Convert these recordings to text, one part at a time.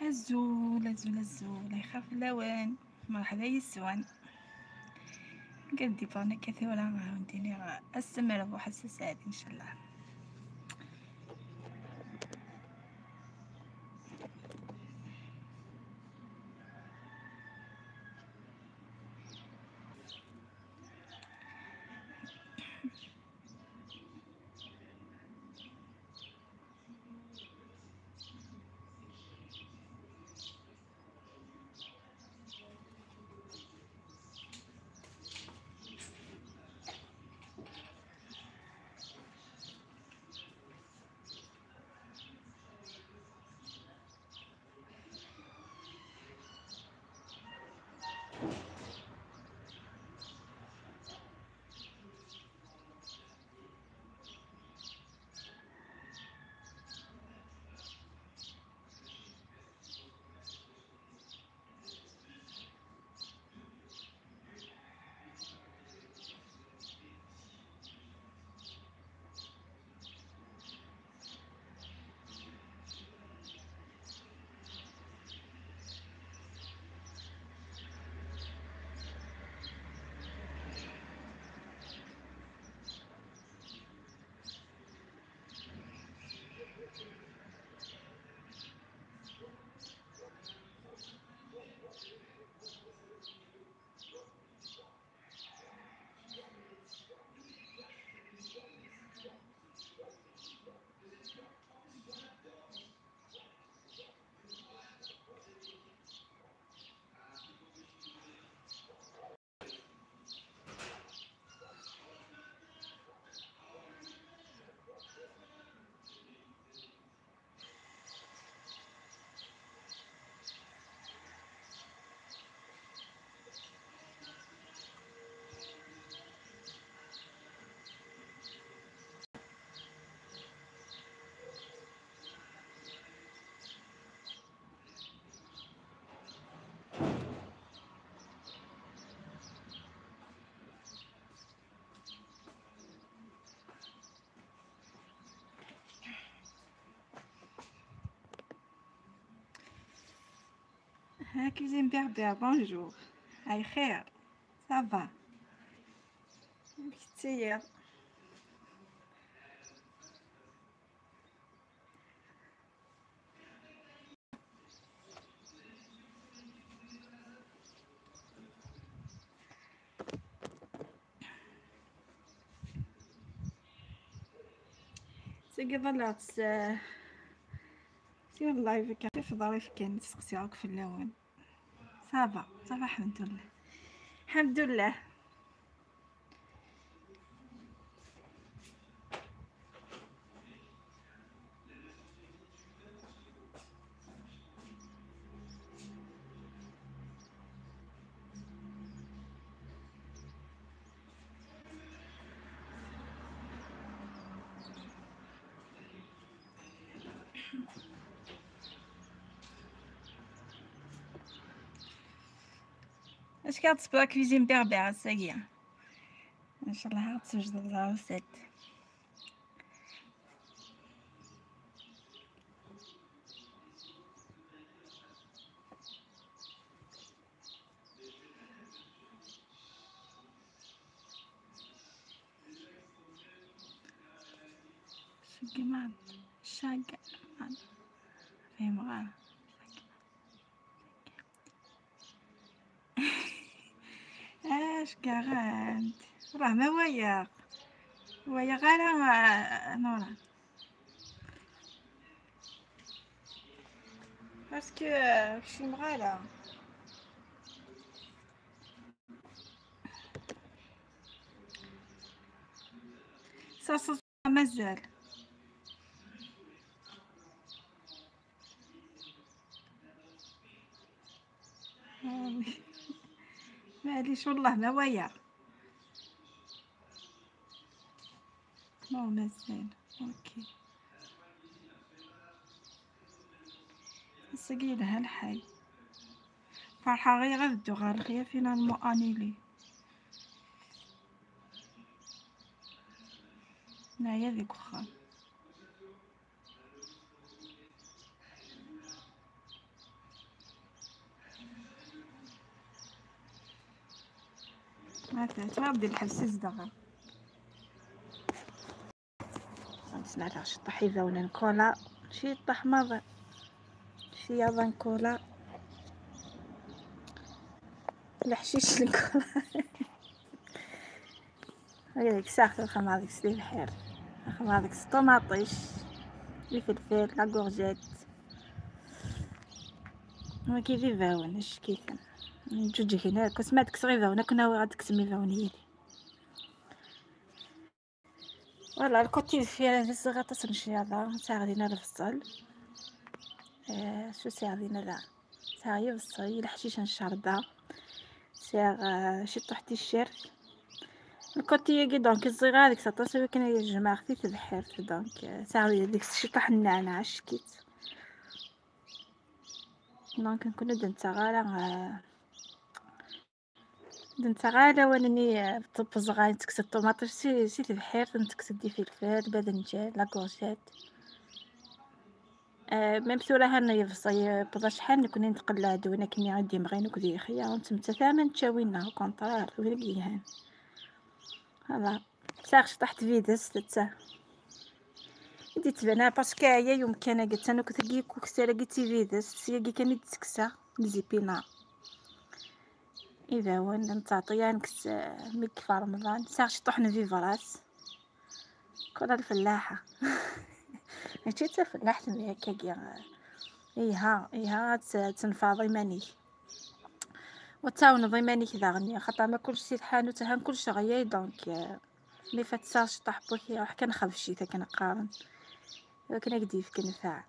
الزول الزول الزول يخاف اللوان. مرحبا يسوان قدي بانا كثيرا عاونديني استمر بحساسات ان شاء الله. كوزين بيع بونجور. هاي خير صافا كتير. سيقي ظلات سير اللايف كيف ظريف كان تسقسيوك في اللون. صافا الحمد لله الحمد لله. اش كتصبر كوزين بيع ساقية ان شاء الله غتسجد العروسات. شقي ماد شاقة ماد فهم غير اش كاغانت راه ما ويا غير نورا باسكو كشي مغالا صاص مازال. معليش والله ما ويا مازال. اوكي سقيلها الحي فرحة غير غدو غير خيا فينا المؤانيلي نايا ذيك وخا. هاكا تغدي الحبسيس دغا نسمع علاش طاح يذاونا نكولا شي طاح ماضي شي يابا نكولا الحشيش نكولا هذيك ساخت الخم هذيك سلي بحير الخم هذيك طوماطيش الفلفل لا كورجيت ما كيفي فاون اش كيفن جوج هنا كنت ما ديك صغيره وانا كنا غاد كتمي فاون هي والله الكوتي فيها الصغيره تنشي هذا ساغدينا الفصل شو ساغدينا لا ساغي الفصل الحشيش نشربها ساغ شي طحتي الشير الكوتي كي دونك الصغيره هذيك ساطاسي كان يجمع خفيف البحر دونك ساغي ديك شي طح النعناع شكيت دونك نكون درت غالا ونني طب صغاين تكسد طوماطيش سي البحير تكسد دي فلفل باذنجان لا كورجيت ميم ثورة هنا يفصي بدا شحال نكون نتقلع دونا كني عندي مغين وكذي خيا ونتمتا ثمن تشاوينا كونطرار ويرقيهان هلا ساغش طحت فيدس تتا دي تبنا باسكو هي يوم كان قلت انا كنت كي كوكسيرا قلتي فيدس سياقي كان تكسا زيبينا اذا وين نتعطيا نكس ميك في رمضان ساغش طحنا في فراس كنا الفلاحه ماشي تا فلاحت هكا كيا ايها تنفاضي ماني وتاون ضيماني كذا غني خاطر ما كلشي الحانوت ها كلشي غياي دونك ملي فات ساش طاح بوكي راح كنخاف شي تا كنقارن ولكن كديف كنفاع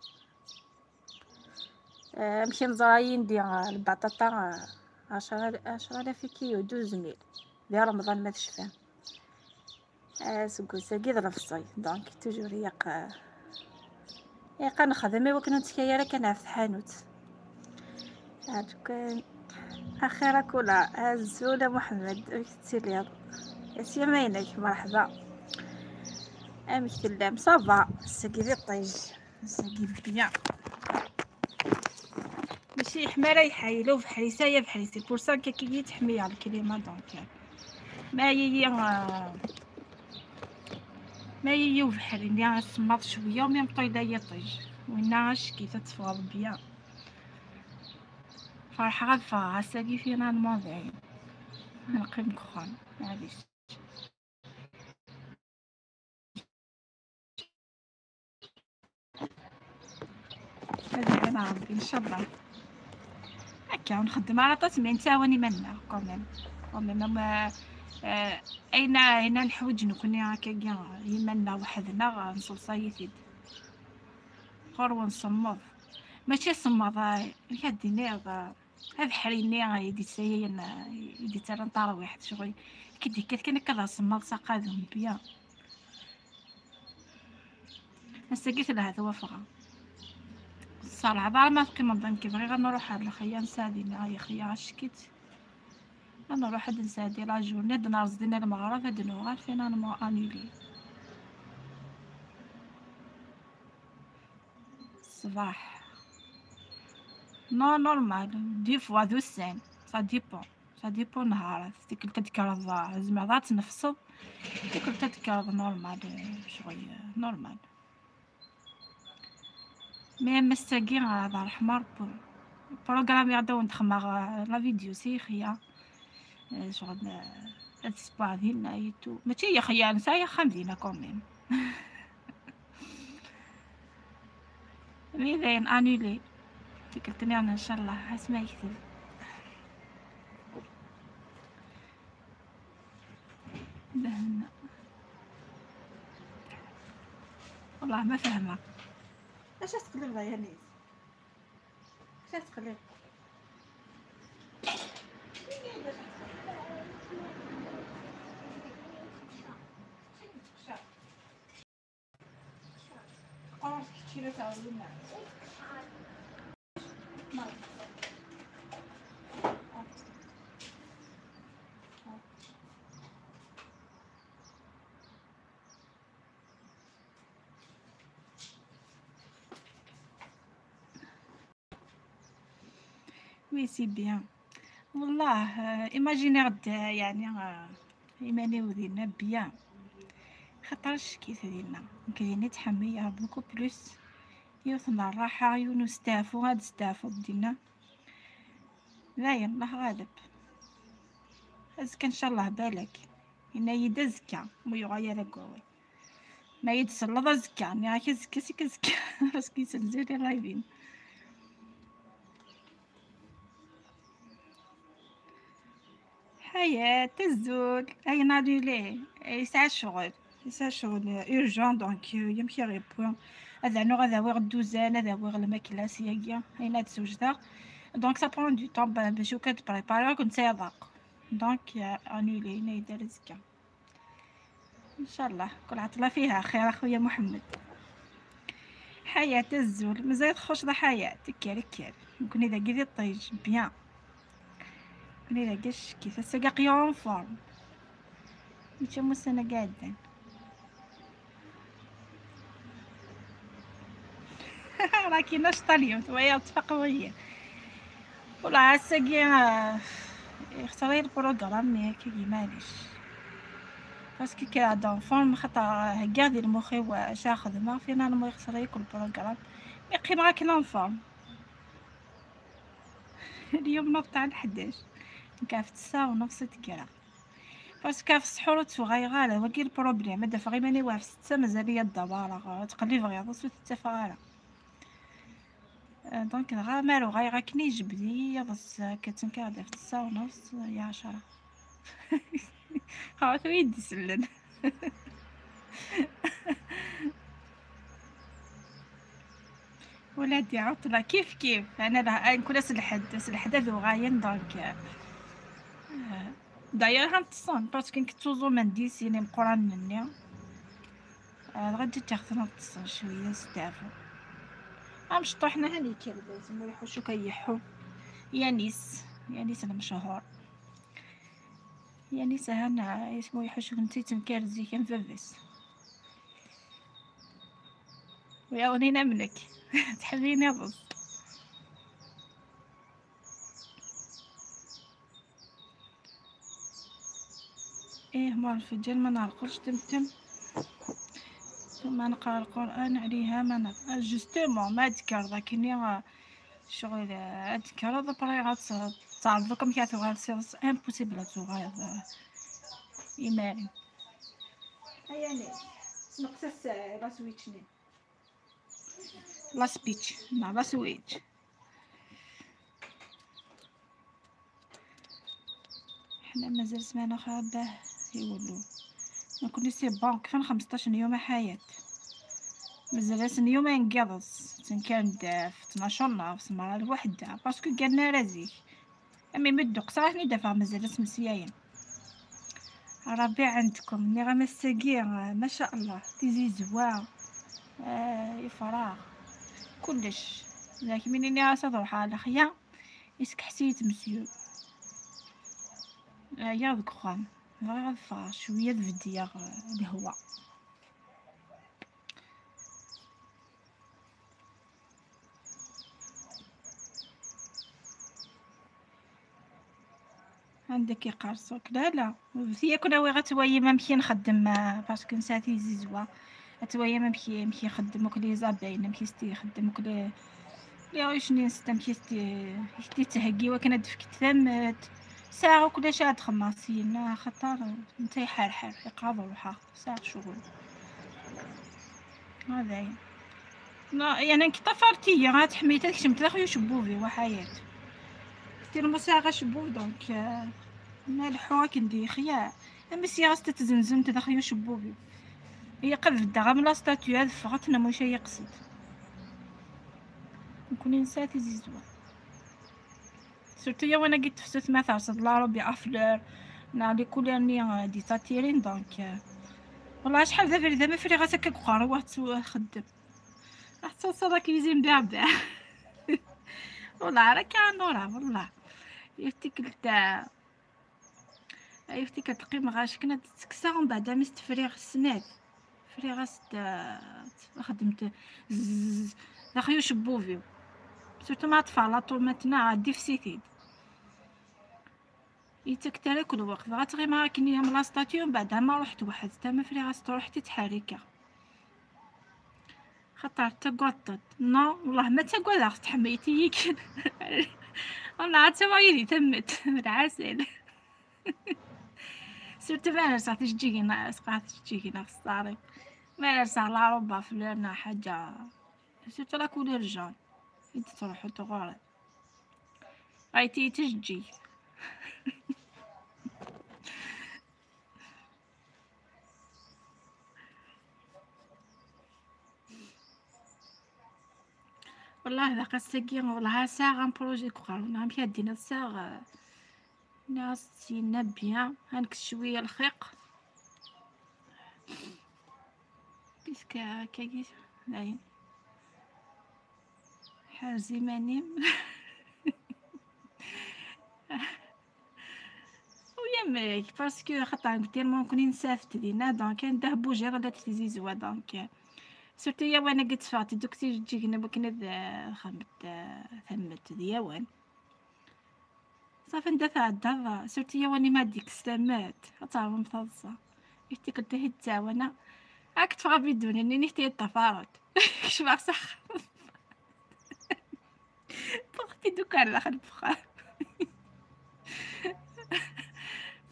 مشي نزراين ديال البطاطا 10,000 كيلو 12,000 ديال رمضان ما تشفى سكوسا كي ضرب الصيد دونك توجور ياقا نخدم ولكن نتكايا راه كنعرف حانوت كان اخيرا كولا الزولة محمد كتير رياض يا ماينك مرحبا امثلام صافا ساقي طيج ساقي بيان ماشي حمارة يحايلو بحريسه يا بحريسي بورسا كي تحمي على الكلمه دونك ما هي وبحري ملي سماط شويه ومي مطيده هي طيج ويناش كي تتفاض بيان فرحه غفا ساقي فينا الموضوعين نقيم كخان معليش هذه انا ربي ان شاء الله هكا ونخدم على تسمين تاوني منا كوميم ما اين هنا الحوج نكون هكا كاع يمنا وحدنا نصلصايتيد غير ونصمض ماشي صمض يديني هذا حريني يدي ساين يدي ترى نطار واحد شغل كدي كان كذا صمض ساقادهم بيان نسقيت لها هذا وفغا الصراحه ضال ما في رمضان كي بغي غنروح هاد الخيا نساديني هاي خيا شكيت انا نروح هاد نسادي لا جورني د نهار زدنا المغرب هاد نوغال فين انا ما انيلي الصباح نو نورمال دي فوا دو سين سا ديبون نهار ديك تذكر زعما تنفصل ديك تذكر نورمال شويه نورمال مي مستاقي هذا الحمار بروغرام يعدو نتخمغ لا فيديو سي خيا شغل هاد السبوع ديالنا ايتو ماشي يا خيا نسايا خامدينا كوميم مي داين انولي قلتلي انا ان شاء الله حاس ما يكتب دهنا والله ما فاهمه اش تقلب يا نيس اش تقلب كيلو تاع البنات وي سي بيان والله ايماجيني غدا يعني ايماني ودينا بيان، خاطرش كيف دينا يمكن نتحميها بوكو بلوس، يوثنا الراحة ونستافو هاد ستافو بدينا لاين الله غالب. ازكى ان شاء الله بالك إنا يدا زكا مو يغير قوي ما يتسلط زكا يعني راكي زكا سيك زكا راسكي سنزيري رايبين. حياة الزول اي نادي ليه يسعى الشغل، يسعى الشغل اورجون دونك يمشي غيبوان هذا نوع هذا ويغ الدوزان هذا ويغ الماكلة سياقية اين هاد الزوجتا دونك سا برون دو طون باش كتبريباري كنت يضاق دونك انولي هنا يدار زكا ان شاء الله كل عطلة فيها خير اخويا محمد. حياة الزول مازال تخش ذا حياة كاري كاري نكون اذا قيدي طيج بيان كون اذا قش كيف السقاق يوم فورم نتشمو السنة قاعدين راكي نشطة اليوم تويا تفقوية ولا الساقي يختاري البروغرام ياك معليش باسكو كي دونفون خاطر هكا ديال مخي واش خدمة فينا نمو يختاري كل بروغرام يقيم راكي نونفورم. اليوم نوض على 11 كافت الساعة ونص تكرا باسكو في السحور تفغي غالا وكي البروبليم هدا فغي ماني واعر في 6 مازال ليا الدوار تقلي فغي غوص تتفغالا دونك غا مالو غاي غاكني جبدي بس كتنكاد في 9 ونص يا 10 خاوت ويدي سلن ولادي عطلة كيف كيف انا نكون سلحد ذو غاين دونك داير هنتصون باسكو كنتوزو من ديسيني مقران مني غادي تاخذنا نتصون شويه ستافو مشطوحنا هاني كلباز مو يحوشو كيحو يانيس المشهور يانيس هنا اسمو يحوشو نتي تنكارزي كان فافيس وياونينا منك تحبيني بس ايه مال الفجر ما نعرقلش تمتم ثم نقرا القران عليها ما نقرا جوستومون ما ذكر ذاكني شغل اذكر هذا بريغات تعرفكم كي تغال سيرس امبوسيبل تغال ايمان هيا ناس نقصص لا سويتشني لا سبيتش لا سويتش حنا مازال سمانه اخرى باه يولو نكون سي بانك فين 15 يوم حياة مازال يومين نقرص تنكان في 12 نهار المرة الوحدة باسكو قالنا رازيك امي مدوق صراحة ندافع مازال مسياين ربي عندكم ني غا مساقي ما شاء الله تيزي زوا يفراغ كلش لكن مني راسا تروح على خيا يسك حسيت مسيو يا ذكران غا شويه فديا الهواء عندك يقرصوك لا هي كنا وي غتوي ما نمشي نخدم باسكو نساتي زيزوا اتويا ما نمشي نخدم وكلي زابين نمشي ستي نخدم وكلي واش نستا نمشي تهكي وكنا دفكت ثمت ساعة وكل شي تخماصين خطر نتا حار يقاض روحها ساعة شغل هذا يعني انك طفرتي غا تحميتك شمت داخل شبوبي وحياة كثير مساغة شبوب دونك مالحوها كندي خيا اما سيغاست تزنزم تدخل شبوبي هي قد دغا من لا ستاتيو هاد فغتنا موش يقصد نكون نساتي زيزوا سورتو يا وانا قلت فسوت ما تعصد لا ربي افلر نالي كولاني دي تاتيرين دونك والله شحال دابا ما فري غاسك كقرا واحد خدم حتى صداك يزيم دابا والله راك نورا والله يفتكر تلقي غاش كنا تسكسا ومن بعد مستفريغ السناد فريغ خدمت داخل شبوفيو سورتو ما طفى لا طوماتنا عادي في سيتيد يتكترى كل وقت غتغي ما كني من لا ستاتيو من بعد ما رحت واحد تما في غاستو رحتي تحركه خطر تقطط نو والله ما تقول تحميتي كده انا عاد سوايلي تمت العسل سرت ما صح تجيكي ناس قاعد تجيكي ناس صاري ما صح لا ربا فلانة حاجة سرت لا كل رجال انت تروحوا تغارب رايتي تجي والله ذاك السكين والله ساعة بروجي كورونا مشي دينا الساعة ناس سينا بيان هانك شوية الخيق كيسكا كيس لاين حازي مانيم ويا باسكو خاطر تيرمون كوني نسافت دينا دونك نده بوجي غدا تليزيزوا دونك سورتو يا وانا قلت فاتي دوكتي تجينا بكنا خمت ثمت ديوان صافي ندفع الدار سورتو يا واني ما ديك السلامات تعرف مفضصة يفتي كنت هي تاوانا هاك تفغى بدون اني نحتي الطفارات شبع صح بختي دوكا على الاخر بخار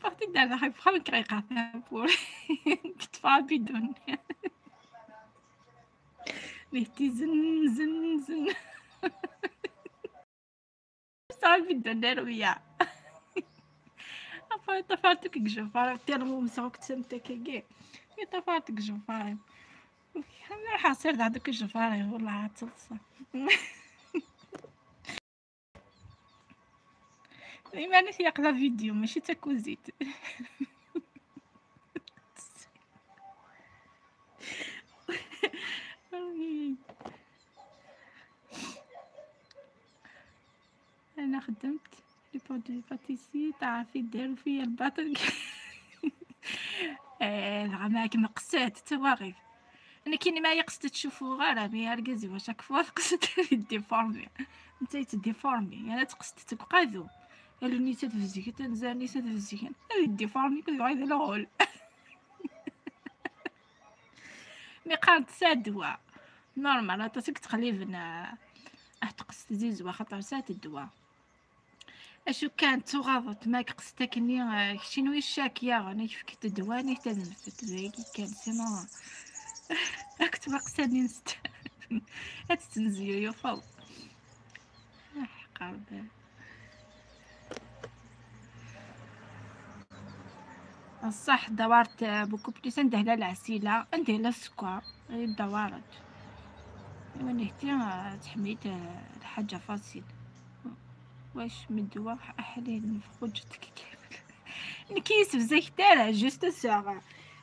بختي دار الاخر بخار كريقة بور كتفغى بدون نحتي زن زن زن صافي بدون دارويا طفرتك جوفار تيرمو مسوك تسمتك كي طفرتك جوفار انا حاصير هذوك الجوفار والله عتصل ايماني يقرا فيديو ماشي تاكوزيت انا خدمت لي برودوي باتيسي تعرفي داروا فيا الباطل معاك مقسات تواغف انا كيني ما يقصد تشوفوا غير بها ركزي واش راك فوا قصد ديفورمي انت تديفورمي يعني تقصد تبقى ذو اللي تفزيك تنزاني تفزيك ديفورمي كل غير الهول مي قالت سادوا نورمال عطاتك تقليبنا تقصد زيزوا خاطر سات الدواء اشو كانت تغاضت ما قصتكني شنو الشاكيه انا كيف الدواني تنفت ذاكي كان سما راك مقصدني نست تنزيو يفض قرب الصح دورت بوكو بليس عنده لا العسيله عنده لا السكر غير دورت ونهتي تحميت الحاجه فاصيل واش من الدواء احلال مفخوجتك كيف نكيس بزاف تاع جوست ساغ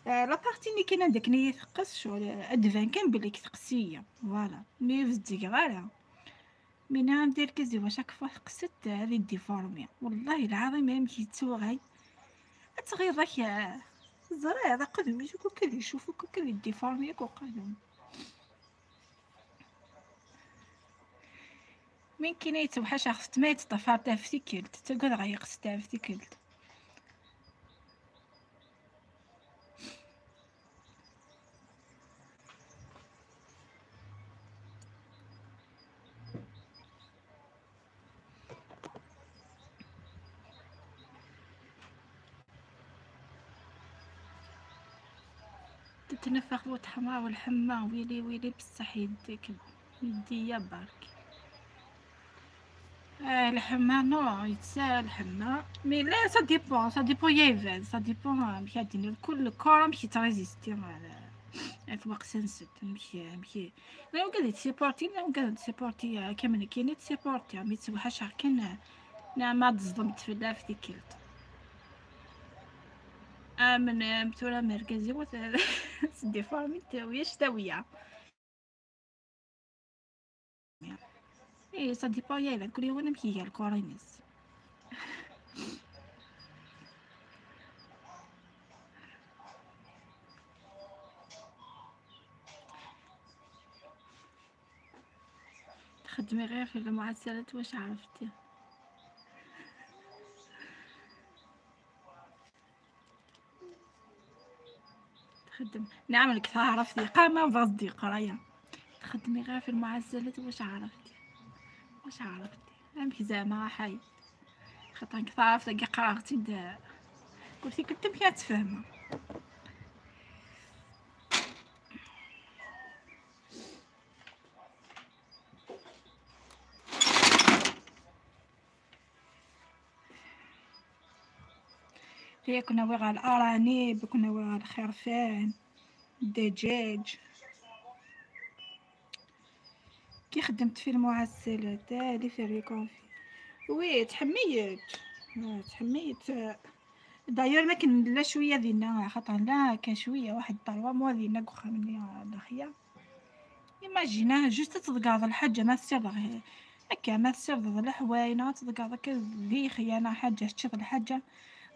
لا بارتي اللي كاينه داك ني يثقس شغل ادفان كان بلي تقسيه فوالا مي فزتي غالا من ندير كزي واش راك قست هذه ديفورمي والله العظيم ما يمشي تسوغي تغير راك زرا هذا قدم يشوفوا كل يشوفوا كل ديفورمي وقالوا من كاين يتوحش خصت ما يتطفر تاع فتيكلت تقول غيقص تاع فتيكلت تتنفخ وتحمى والحمى ويلي ويلي بصح يديك يديا برك الحمى نو يتسال الحمى مي لا سا ديبون يايفال سا ديبون مشي كل كورة مشي تريزيستي على الوقت سنسد مشي لا وقعد تسيبورتي لا وقعد تسيبورتي كامل كاين تسيبورتي مي تسوحش كان ما تصدمت في اللافت كلت من متورة مركزي سدي فارمي تاويش تاوية ايه صدي بايا لا كل يوم نمشي هي الكورينيس تخدمي غير في المعسلات واش عرفتي تخدم نعمل لك عرفتي قامة وفاصدي قراية تخدمي غير في المعزلات. واش عرفتي امك زعما حي خاطر عرفتي كي قراغتي قلتي كنت كتفهمها. هي كنا وغا الارانب كنا وغا الخرفان الدجاج. كي خدمت في المعسلات هادي في الريكوفي وي تحميت داير ما كان لا شويه دينا خاطر لا كان شويه واحد طلبه مو دينا كوخا مني داخيه ايماجينا جوست تضقاض الحاجه ما تسير هكا ما تسير الحواينا تضقاض هكا ذي خيانه حاجه تشوف الحاجه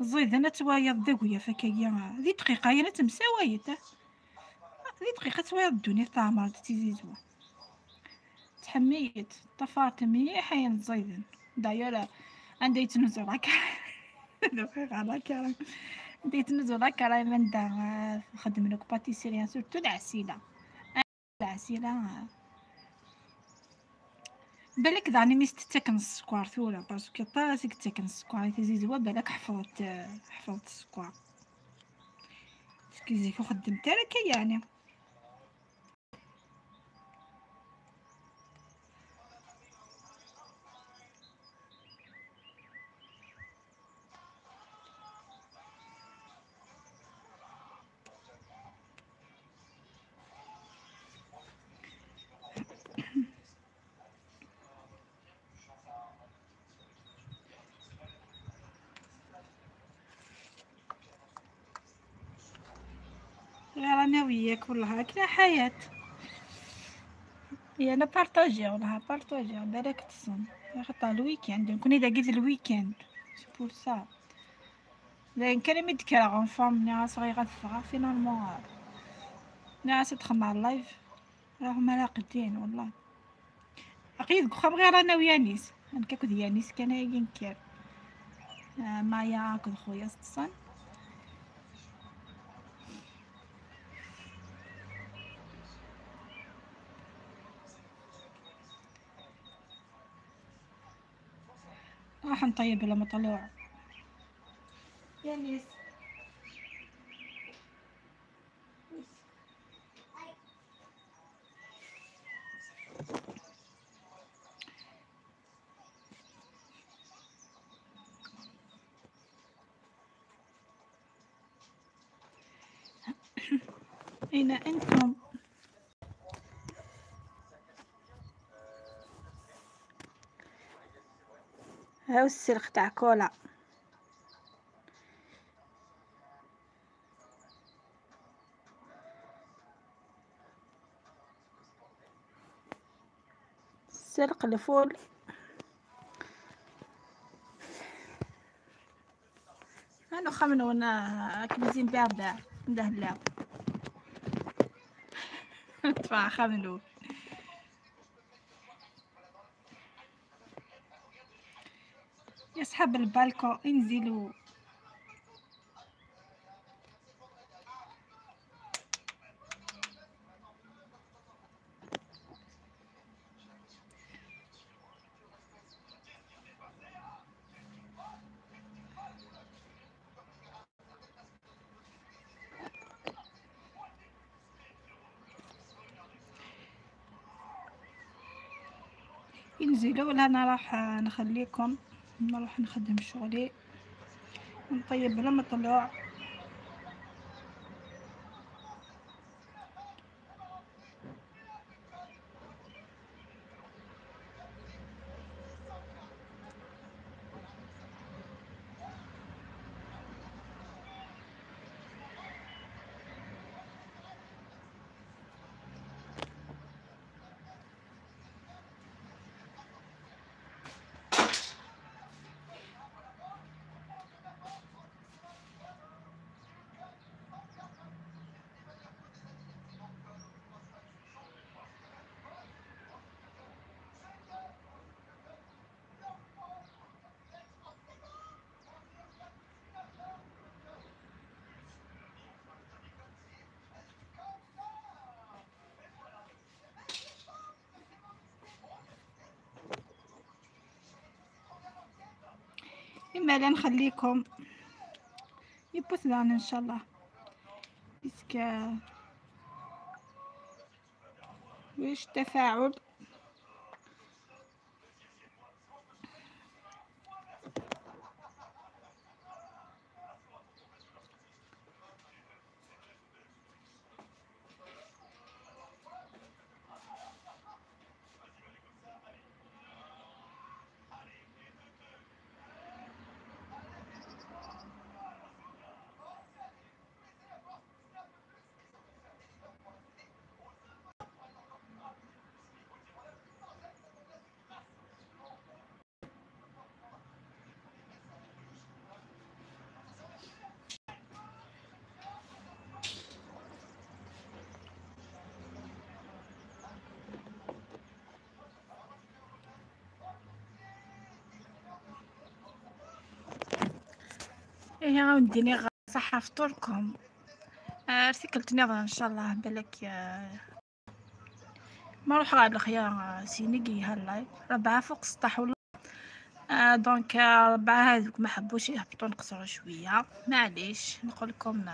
زيد انا توايا ذويا فكايا ذي دقيقه انا تمساويت ذي دقيقه توايا الدنيا ثامر تيزيزوا تحميت طفرت مليح هي زيدن دايره عندي تنزل هكا دقيقه هكا ديت نزول هكا راهي من دار نخدم لك باتيسيريا سورتو العسيله بالك داني ميست تاكن السكر ثولا باسكو طاسك تاكن السكر تزيدوا بالك حفظت السكر كيزيكو خدمت لك يعني غير انا وياك والله كلا حياه يا انا بارطاجي والله بارطاجي بالك تصم خاطر الويكاند نكون اذا قلت الويكاند سي بور سا لان كان ميدكرا غنفورم ناس صغيره تفغى فينالمون ناس تخمع اللايف راهم راقدين والله اكيد خم غير انا ويانيس انا كاكد يانيس كان ينكر معايا كل خويا ستصن راح نطيب لما طلوع يانيس أين أنتم؟ هاو السلخ تاع كولا السلق الفول أنا خمنوا أنا كبزين بابا ندهلا تفاح خمنوا يسحب البالكو انزلوا انزلوا ولا انا راح نخليكم نروح نخدم شغلي ونطيب لما طلوع مالا نخليكم يبوس لنا ان شاء الله بيسك ويش تفاعل. ايه عاوديني صح فطوركم. ارتكلت نظرة ان شاء الله بالك ما روح غاد الخيار سينيقي هاللايف 4 فوق سطح ولا دونك 4 هذوك ما حبوش يهبطوا نقصروا شويه معليش نقول لكم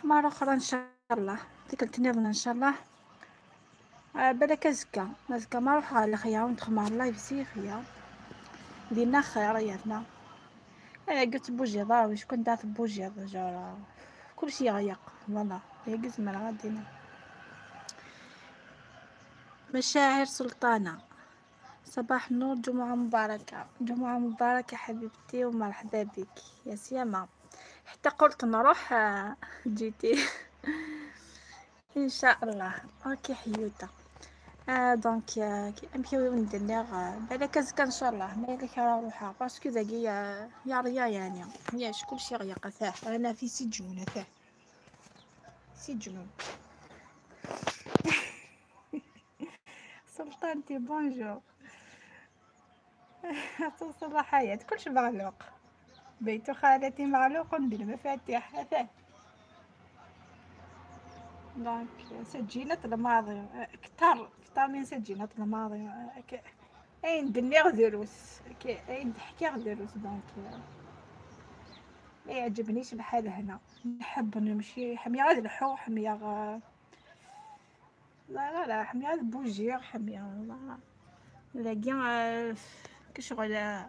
مرة اخرى ان شاء الله. ارتكلت نظرة ان شاء الله بالك ازكى ما روح غاد الخيار ندخل اللايف سيخيا دينا خيرياتنا. قلت بوجيضة وش كنت دات بوجيض جارة كل شيء غيق والله يقز من غادينا. مشاعر سلطانة صباح النور، جمعة مباركة، جمعة مباركة حبيبتي ومرحبا بك يا سيما. حتى قلت نروح جيتي ان شاء الله. اوكي حيوتا دونك كي نمشيو ندير بالك ازكى ان شاء الله مالك روحها باسكو ذاكي يا ريا يعني ياش كلشي غيق ثاه انا في سجون ثاه سجون. سلطانتي بونجور توصل حياة كلش مغلوق. بيت خالتي مغلوق بالمفاتيح ثاه. دونك سجينات الماضي كتر من سجينات الماضي اين دنيغ دروس اين تحكي دروس. دونك ما يعجبنيش الحال هنا. نحب نمشي حمية غير الحو حمية لا حمية غير بوجير حمية لا كشغل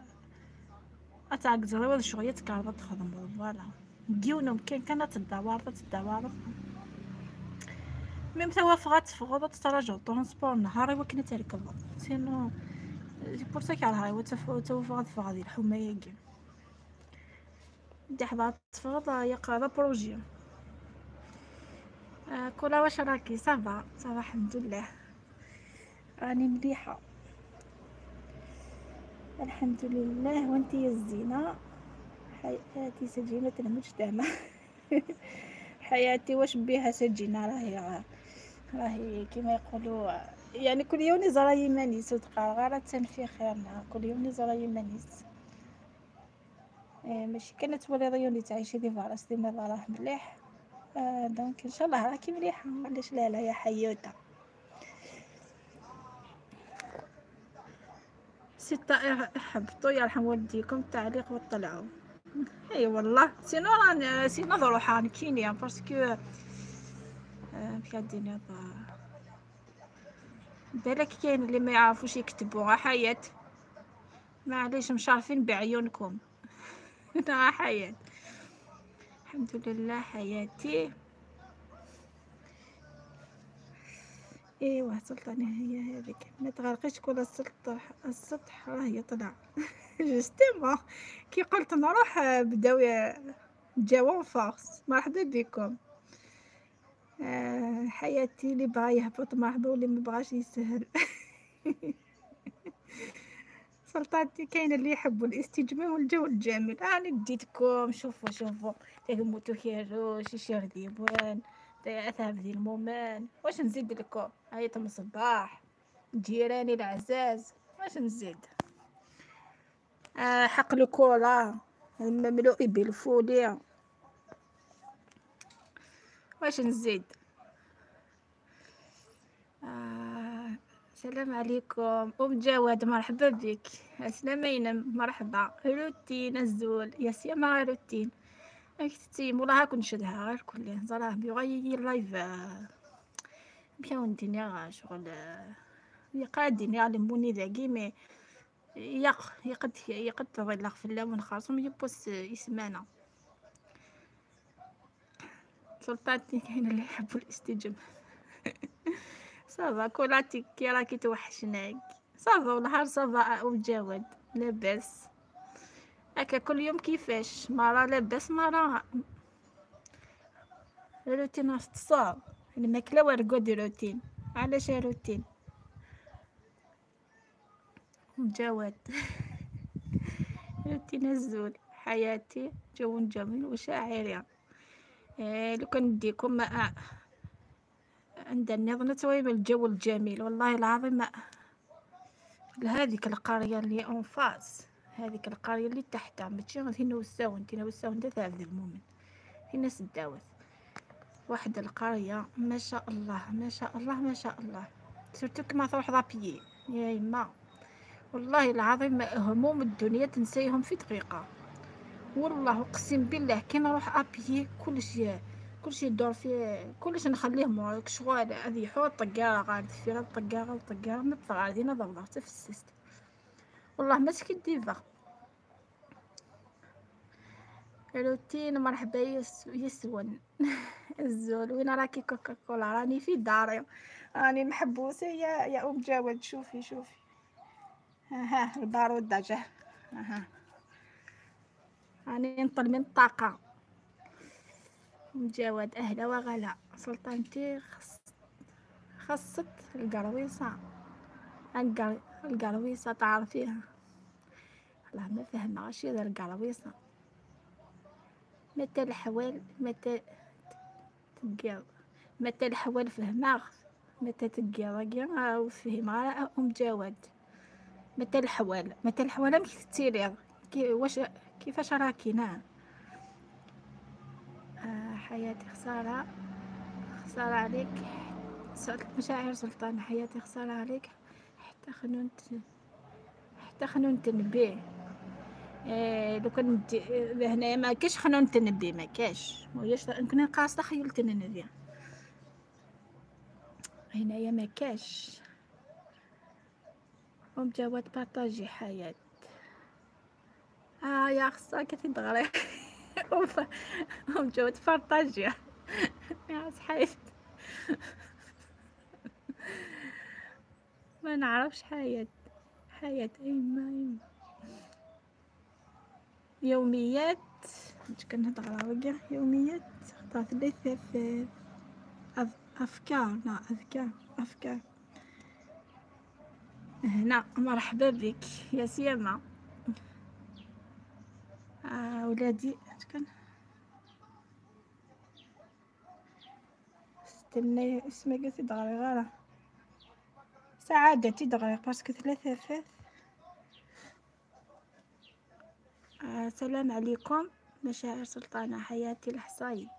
اتاك زغير شغل يتكاربة تخدم فوالا ديونهم كانت تدوار ميم توافقات تفغض تراجع طونسبور نهاري وكنا تركب سينو بورتا كالهاي وتوافقات فغادي الحماية دي حضرت تفغض يقرا بروجي كلها واش راكي صافا الحمد لله راني مليحة الحمد لله. وانتي يا الزينة حياتي سجينة المجتمع حياتي واش بيها سجينة راهي كما يقولوا يعني كل يوم زراي مانيس وتقال غير في خيرنا كل يوم زراي مانيس ماشي كانت ولي ريوني تعيشي دي فارس ديما راه مليح دونك ان شاء الله راكي مليحه علاش لا يا حيوته. ستة حبطوا يرحم والديكم التعليق وطلعوا. اي والله سينو راني سينو روحاني كينيا باسكو في الدنيا بالك كاين اللي ما يعرفوش يكتبوا حياة معليش مش عارفين بعيونكم حياة الحمد لله حياتي. ايوه سلطانة هي هذيك ما تغرقيش كل السطح راه يطلع جوستومون كي قلت نروح بداو جاو فورس. مرحبا بكم حياتي اللي بغا يهبط مرحبا واللي ما بغاش يسهل سلطانتي كاين اللي يحبوا الاستجمام والجو الجميل. انا ديتكم شوفوا تهمتو كيروش يشير ديبوان اثاب ذي المومان واش نزيد لكم هايتم صباح جيراني العزاز واش نزيد حقل كولا المملوء بالفوليا واش نزيد السلام عليكم أم جواد، مرحبا بك. سلامين، مرحبا. روتين الزول يا سيما روتين اكتتي مولاها كنشدها غير كلي زراه بيغير لايف بيان الدنيا شغل يقادني على موني ذاكي مي يقد تظل في اللون خاصهم يبوس يسمانا سلطاتي كاين اللي يحبوا الاستجابة. صافا كولاتي كي راكي توحشناك. صافا والنهار صافا ام جواد لاباس هكا كل يوم كيفاش مرة لاباس مرة روتين اختصار الماكلة ورقود روتين. علاش روتين ام جواد؟ روتين الزول حياتي جو جميل وشاعري. لو كان نديكم عندنا نتويب الجو الجميل والله العظيم لهذيك القرية اللي أنفاس، هذيك القرية اللي تحتها ماشي هنا وساون دا تعبد المؤمن هنا سداوث واحد القرية ما شاء الله ما شاء الله ما شاء الله. سيرتو كما تروح ضابيي يا يما والله العظيم هموم الدنيا تنسيهم في دقيقة. والله اقسم بالله كي نروح ابيي كلشي يدور فيه كلش نخليهم شغال هذه حوط طقاره غادي فيها طقاره نطلع غادي ضغط في السيست والله ما سكت ديفا. روتين مرحبا يسون الزول وين راكي كوكا كولا؟ راني في داري راني محبوسه يا ام جواد. شوفي ها البارود جه ها راني نطل من الطاقه. ام جواد اهلا وغلا سلطانتي خصت القرويصه القرويصه تعرفيها؟ والله ما فهمها واش هي القرويصه. متى الحوال متى تقيض متى الحوال فهمها متى تقيض وفهمها ام جواد. متى الحوال مش تسيري واش كيفاش راكي نعم. حياتي خسارة عليك مشاعر سلطان حياتي خسارة عليك حتى خنون تنبيه. لو كان هنا ما كاش خنون تنبي ما كاش وياش يمكن قاصده خيلت ندير هنايا ما كاش. ام جواد بارطاجي حياة يا خصها كتدغري ام جواد بارطاجي يا صحيت ما نعرفش حياة ايما يوميات كنهضر على وقع يوميات خطات لي في افكار لا افكار هنا. مرحبا بك يا سيما. ولادي كان استني اسمي قلت دغري سعادتي دغري باسكو ثلاثة فات. السلام عليكم مشاعر سلطانة حياتي الحصايد.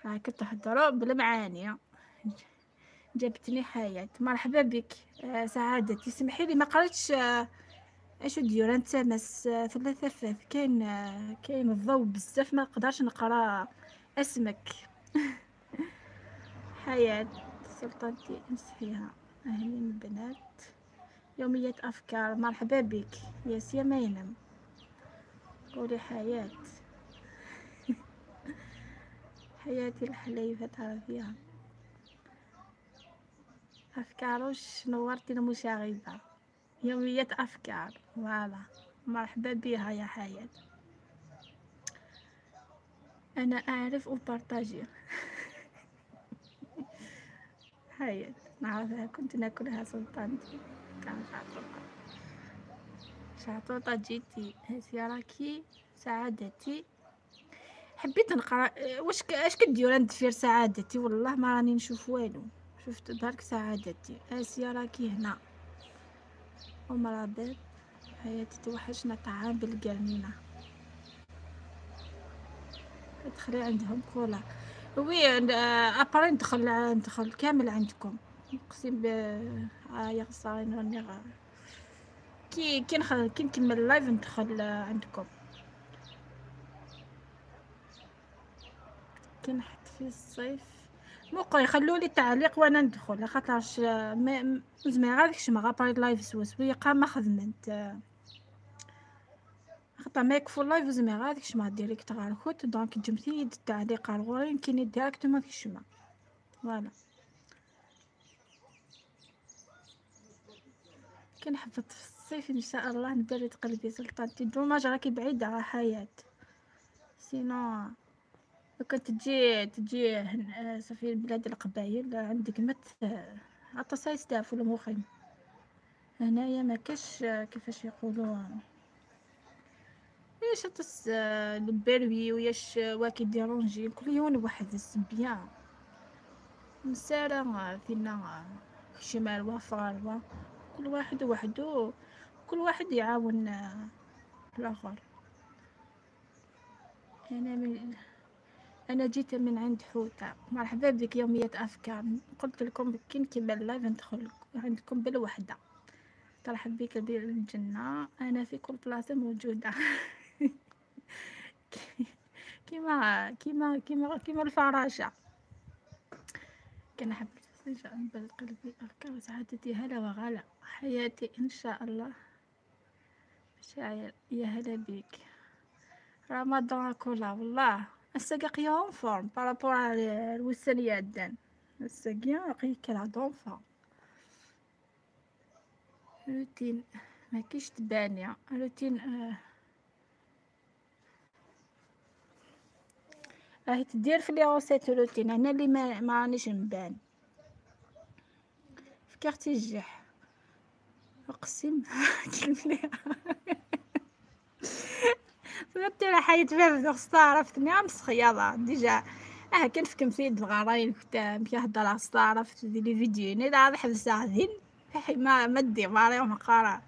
كنت تهضروا بالمعاني جابتني حياة. مرحبا بك سعادتي. سمحي لي ما قريتش اشو دير انت مس ثلاثة فات كاين الضوء بزاف ما نقدرش نقرا اسمك. حياة سلطانتي امسحيها. اهلين البنات يوميات افكار. مرحبا بك يا سيما ينم قولي حياة حياتي الحليفة تعرفيها. أفكار وش نورتي المشاغبة يوميات أفكار فوالا. مرحبا بها يا حياة. أنا أعرف وبارطاجي حياة نعرفها كنت ناكلها سلطانتي كان شعطوطة جيتي هسيراكي سعادتي. حبيت نقرا اش كدير عند فير سعادتي والله ما راني نشوف والو. شفت دارك سعادتي اسيا راكي هنا. ومرابط حياتي توحشنا طعام بالقرنينة. ادخلي عندهم كولا وي ابري ندخل كامل عندكم نقسم يا صاين راني كي نكمل اللايف ندخل عندكم كي نحط في الصيف موقع يخلوا لي تعليق وانا ندخل خاطرش زعما غاديكش ما غاباري اللايف سوسويه قام خدمت خاطر ما يكفو اللايف زعما غاديكش ما ديريكت غير الخوت دونك جمتي التعليق على الغورين كاين ديريكتومون كيشما فوالا كنحفظ في الصيف ان شاء الله نبرد قلبي سلطانتي دوماج راكي بعيده على حياه سينو كنت تجي في بلاد القبايل عندك عطا سايستافو المخيم هنايا ما كاش كيفاش يقولوا ايش تس البروي وياش واكي ديرونجي كل يوم واحد السبيان مسارة فينا شمال وفار كل واحد وحده كل واحد يعاون الاخر انا جيت من عند حوته مرحبا بك يومية افكار قلت لكم كي نكمل لايف ندخل عندكم بالوحده ترحب بك بالجنه انا في كل بلاصه موجوده كيما الفراشه كنحب ان شاء الله بقلبي افكار وسعادتي هلا وغلا حياتي ان شاء الله مشاعر يا هلا بك رمضان كلها والله الساقي اون فورم بارابور على الوسانيات دان الساقي كلا دون فورم روتين ما كيش تبانيا روتين راهي تدير في لي روسيت روتين انا اللي ما رانيش نبان في كارتي الجح اقسم صرت على حياة فاف استعرفتني امس يلا ديجا كنفكم في الغراين كنت كيهضر استعرفت دي فيديو اذا حبس هذين ما دي ماريهم قرا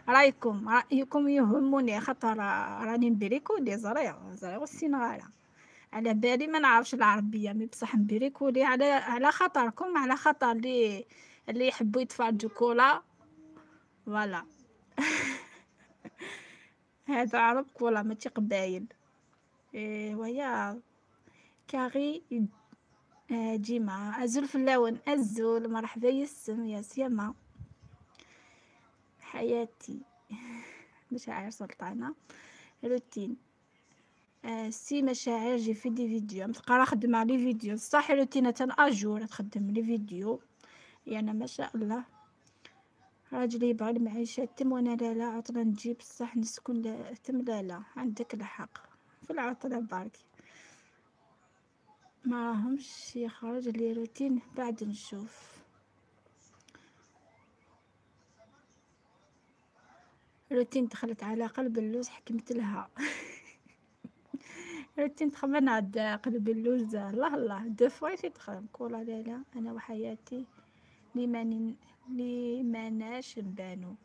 رايكم يهموني خاطر راني نبريكولي زريغ السنغاله على بالي ما نعرفش العربيه مي بصح نبريكولي على خاطركم على خاطر اللي يحبوا يتفرجوا كولا فوالا هذا عرب كولا ماشي قبايل ويا كاغي جيما أزول في اللون أزول مرحبا يسم يا سيما حياتي مشاعر سلطانة روتين سي مشاعر جي في دي فيديو متقرا خدم على لي فيديو صح روتينة اجور تخدم لي فيديو يعني ما شاء الله راجلي يبغى المعيشة تم وانا لا عطلة نجيب الصح نسكن تم لا عندك الحق في العطلة باركي ما راهمش يخرج لي روتين بعد نشوف روتين دخلت على قلب اللوز حكمت لها روتين تخمن عاد قلب اللوز الله دو فوا تدخل كولا لا انا وحياتي لي ماناش نبانو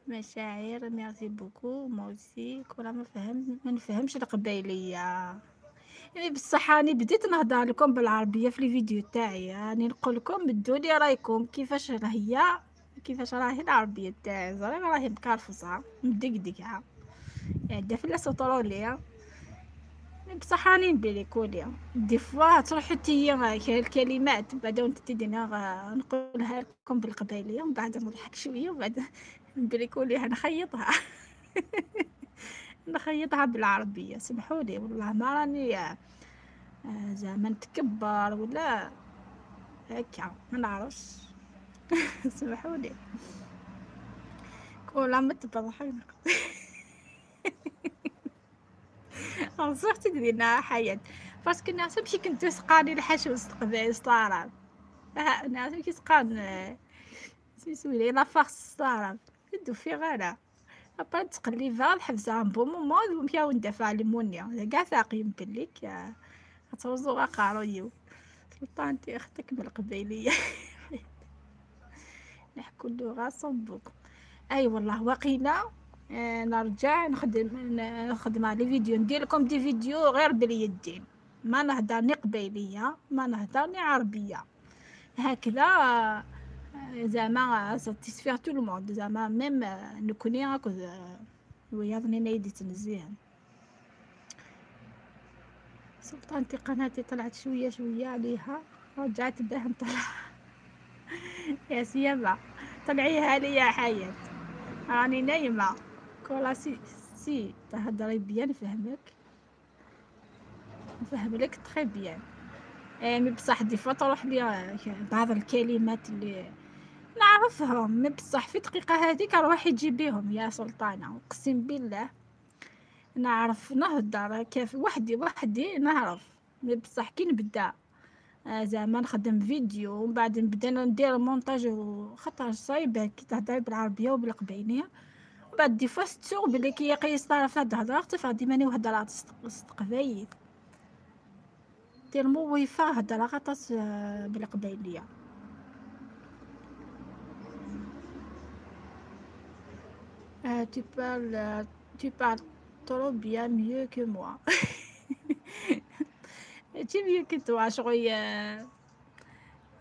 مشاعر ميرسي بوكو موسي كولا ما نفهمش القبايليه يعني بصح راني بديت نهضر لكم بالعربيه في الفيديو تاعي راني نقول لكم بدوا لي رايكم كيفاش راهي العربيه تاعي راهي مكرفصه مدقدقه يعني في الاسطروليه بصح راني نبريكوليا دي فوا تروحي تيا الكلمات بعدا وانت تدينا نقولها لكم بالقبايليه ومن بعد نضحك شويه وبعد نبريكوليها نخيطها بالعربيه سمحولي والله ما راني زعما نتكبر ولا هكا ما نعرفش سمحولي كولا متبضحين صحتي دينا حياة باسكو الناس ماشي كنت سقاني الحشو استقبال صارم الناس كي سقان سميتو لا فاس صارم ندو في غالا ابا تقلي فال حفزه عن بومومون ومشاو ندافع لمونيا كاع ثاقيم بليك غتوزو قارويو سلطانتي اختك من القبيليه نحكوا اللغه صبوك اي والله وقيله نرجع نخدم على فيديو ندير لكم دي فيديو غير باليدين ما نهدر ني قبايليه ما نهدر ني عربيه هكذا. زعما ساتيسفير تو الموند زعما ميم نكوني هاك وياضني نايديت مزيان. سلطانتي قناتي طلعت شويه شويه عليها رجعت باه نطلع. يا سيما طلعيها لي يا حياة راني نايمه كولا سي تهضري بيان نفهملك تخي بيان. مي بصح دي فوا تروح لي بعض الكلمات اللي نعرفهم مي بصح في دقيقة هذيك روحي تجيبيهم يا سلطانة اقسم بالله. نعرف نهدر كيف وحدي نعرف مي بصح كي نبدا زعما نخدم فيديو ومن بعد نبدا ندير مونتاج خاطر صايبه كي تهضري بالعربية وبالقبايلية ومن بعد دي فوا ستسوق بلي كي يقيس تعرف هاد الهضرة تفهم ديما وهضرات قبايل دير مويفة هضرة غطاس بالقبايلية. Tu parles trop bien mieux que moi. ماشي mieux que toi شغل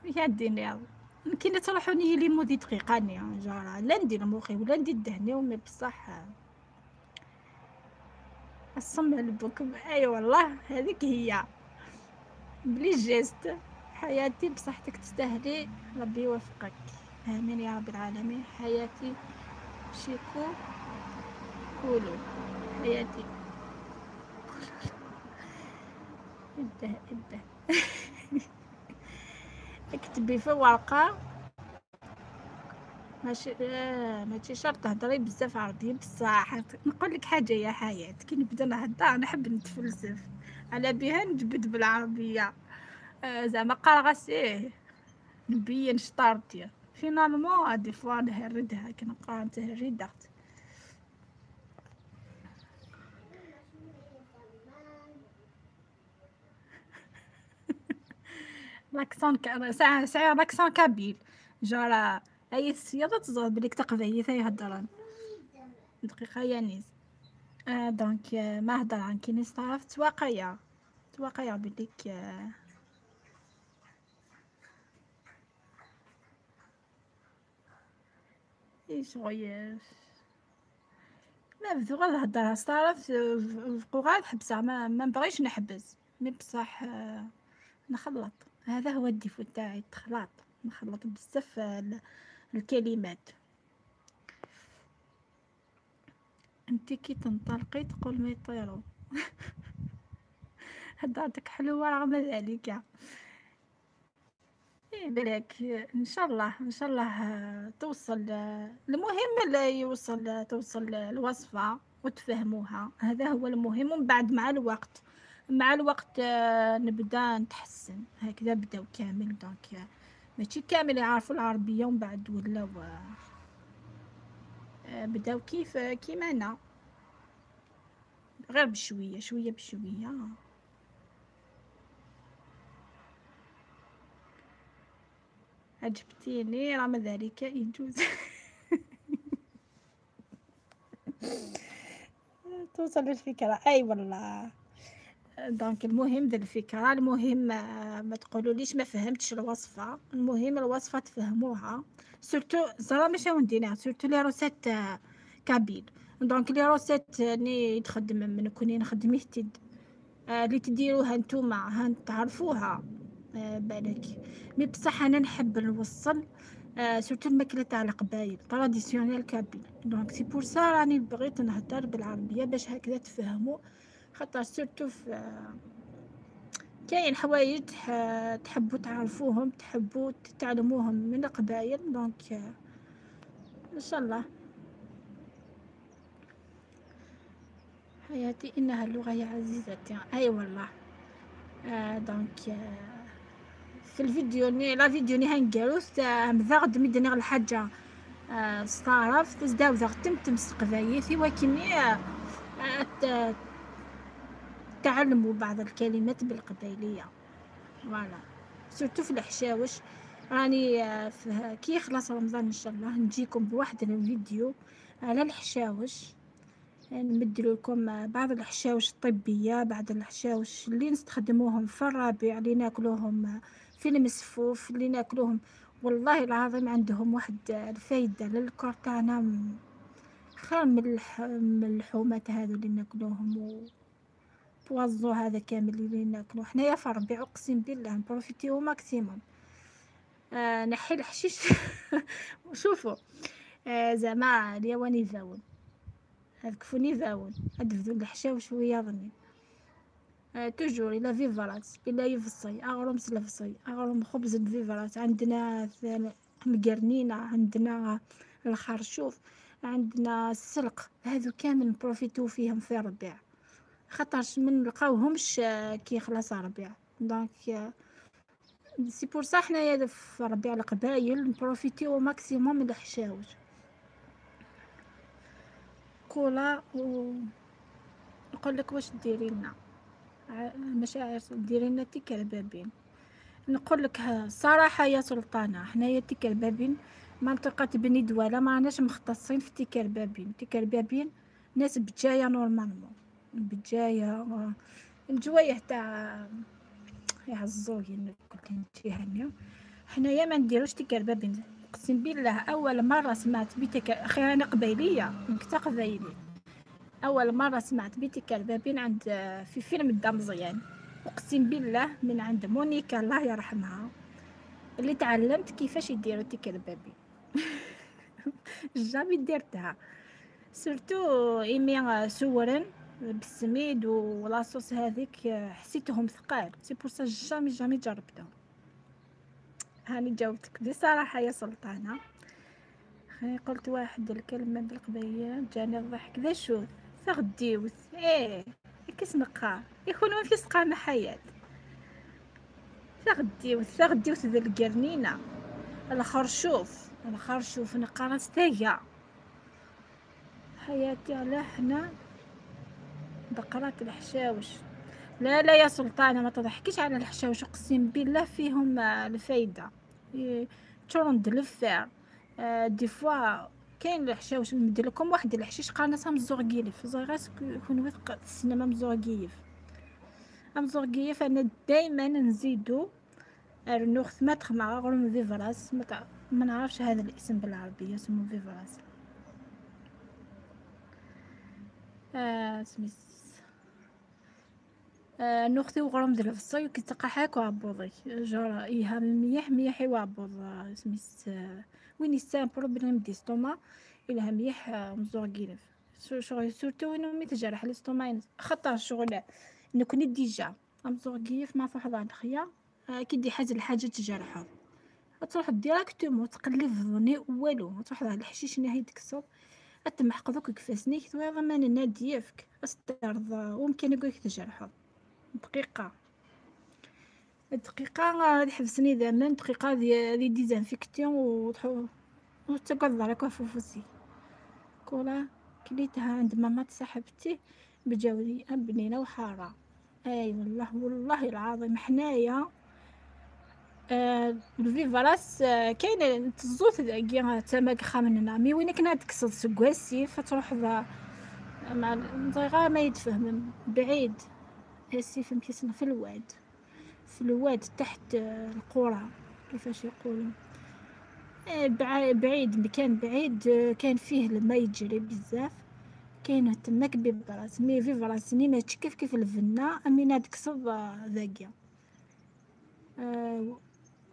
يديني كي تروحوني لي مودي دقيقاني جارة لا ندير مخي ولا ندير دهني ومي بصح الصم البكم اي والله هذيك هي بلي جيست حياتي بصحتك تستاهلي ربي يوفقك امين يا رب العالمين. حياتي شيكو كولو حياتي ابدا اكتبي في ورقة ماشي شرط تهضري بزاف عربي بصح نقول لك حاجة يا حياة كي نبدا نهضر نحب نتفلسف على بها نجبد بالعربية زعما قرغسيه نبين شطارتي فينالمون دي فوا نهردها كي نقرا نتهردت لاكسون ساعة لاكسون كابيل جارة اي السيادة تزغر بليك تقبعي ثاي هدران دقيقة يا نيس. دونك ما هدر عن كي نستعرف تواقيا بليك ايش غير ما بدو غير هدرها استعرف القرعة حبسها ما نبغيش نحبس مي بصح نخلط هذا هو الديفو تاعي التخلاط نخلط بزاف الكلمات. انتي كي تنطلقي تقول ما يطيروا. هدرتك حلوة رغم ذلك بلاك ان شاء الله توصل المهم لا يوصل توصل الوصفة وتفهموها هذا هو المهم. ومن بعد مع الوقت نبدا نتحسن هكذا بداو كامل دونك ماشي كامل يعرفوا العربية ومن بعد ولاو بداو كيما انا غير بشوية بشوية. عجبتيني رغم ذلك يجوز. توصل الفكرة اي والله. دونك المهم ذا الفكرة المهم ما تقولوليش ما فهمتش الوصفة المهم الوصفة تفهموها سورتو زرا ماشي وندينا سورتو لي روسيت كابيل دونك لي روسيت ني تخدم من كوني نخدم يهتد اللي تديروها نتوما تعرفوها بالك مي بصح انا نحب نوصل سورتو الماكله تاع القبايل تراديسيونيل كابيل دونك سي بور سا راني بغيت نهضر بالعربيه باش هكذا تفهموا خاطر سورتو كاين حوايج تحبوا تعرفوهم تحبوا تتعلموهم من القبايل دونك ان شاء الله. حياتي انها اللغه يا عزيزتي اي والله. دونك في الفيديو لا فيديو ني هنقالوس مذاغد مدني الحاجه ستعرف تزداو ذا تمتم سقبايثي ولكني تعلموا بعض الكلمات بالقبايليه فوالا سورتو في الحشاوش. راني كي يخلص رمضان ان شاء الله نجيكم بواحد الفيديو على الحشاوش نمدلو لكم بعض الحشاوش الطبية، بعض الحشاوش اللي نستخدموهم في الربيع، اللي ناكلوهم في المسفوف، اللي ناكلوهم والله العظيم عندهم واحد الفايدة للكور تاعنا خير من من اللحومات هذو اللي ناكلوهم وبوازو هذا كامل اللي ناكلوه حنايا في الربيع. اقسم بالله نبروفيتيو ماكسيموم. نحي الحشيش وشوفوا زعما اليواني فاون هذاك فوني فاون ادفدو الحشاوش شويه ظني توجور الى فيفرات الى يفصي اغرم سلفصي اغرم خبز فيفرات. عندنا القرنينه، عندنا الخرشوف، عندنا السلق، هذو كامل نبروفيتو فيهم في الربيع خاطرش من نلقاوهمش كي خلاص ربيع. دونك سي بور صح حنايا في ربيع القبايل نبروفيتيو ماكسيموم من الحشاوش كولا. نقول لك واش ديري لنا مشاعر ديري لنا تيك البابين. نقول لك صراحه يا سلطانه حنايا تيك البابين منطقه بني دواله ما راناش مختصين في تيك البابين. تيك البابين ناس بجايه نورمالمون بجايه الجوايه تاع يعزوين قلت انتي هانيه. حنايا ما نديروش تيك البابين. اقسم بالله اول مره سمعت بيتك اخي انا قبيليه انت قبيلي. اول مره سمعت بيتك البابين عند في فيلم الدمزيان اقسم بالله من عند مونيكا الله يرحمها اللي تعلمت كيفاش يديروا تيك البابين. جامي درتها سورتو ايمي سورن بالسميد ولاصوص هذيك حسيتهم ثقال سي بور سا جامي جربتهم. هاني جاوبتك بصراحه يا سلطانه. قلت واحد الكلمه بالقبيه جاني الضحك ذا شو ثغديوث ايه كيس نقا يكون ما في سقامه حياه ثغديوث ذا القرنينه الخرشوف نقرات ثايا حياتي على حنا بقرات الحشاوش. لا يا سلطانه ما تضحكيش على الحشاوش اقسم بالله فيهم الفايده تشورن دلفير دي فوا كاين الحشاوش ندير لكم واحد الحشيش قانصه مزورقيلف زغاس يكون وثق السينما مزورقيف انا دائما نزيدو النوخ ماتخ مع غرم فيفراس ما نعرفش هذا الاسم بالعربيه اسمه فيفراس سميس نوختي وغرم ديال الفصي كي تقحاك وعبوضي جرا ايها ميح وعبوض سميس وين يستان بروبليم دي ستوما إلها ميح مزورقيلف شغل سورتو وينو مي تجرح الاستوما خطر شغل نكوني ديجا مزورقيف ما فحض على الخيا كي دي حاجه الحاجه تجرحها تروح ديراكتومون تقلب ظني والو تروح على الحشيش نهايه الصوب اتمحق دوك كفاسنيك ثويض ما ناديفك استرض وممكن يقولك تجرحه دقيقه غادي حبسني زمان دقيقه دي ديزانفيكتيون وتقعد على كفوفسي كولا كليتها عند ماما صاحبتي بجاودي بنينه وحاره. اي والله العظيم حنايا الفيفراس كاين تزوت كاع تماك خامننا مي وين كنا تكسد سكواسي فتروح مع غير ما يتفهم بعيد السيف مكيسنا في الواد تحت القرى كيفاش يقولوا بعيد كان بعيد كان فيه الماء يجري بزاف كاين تماك بيفراس مي فيفراس ني ما كيف الفنا امينا تكسب ذاكيا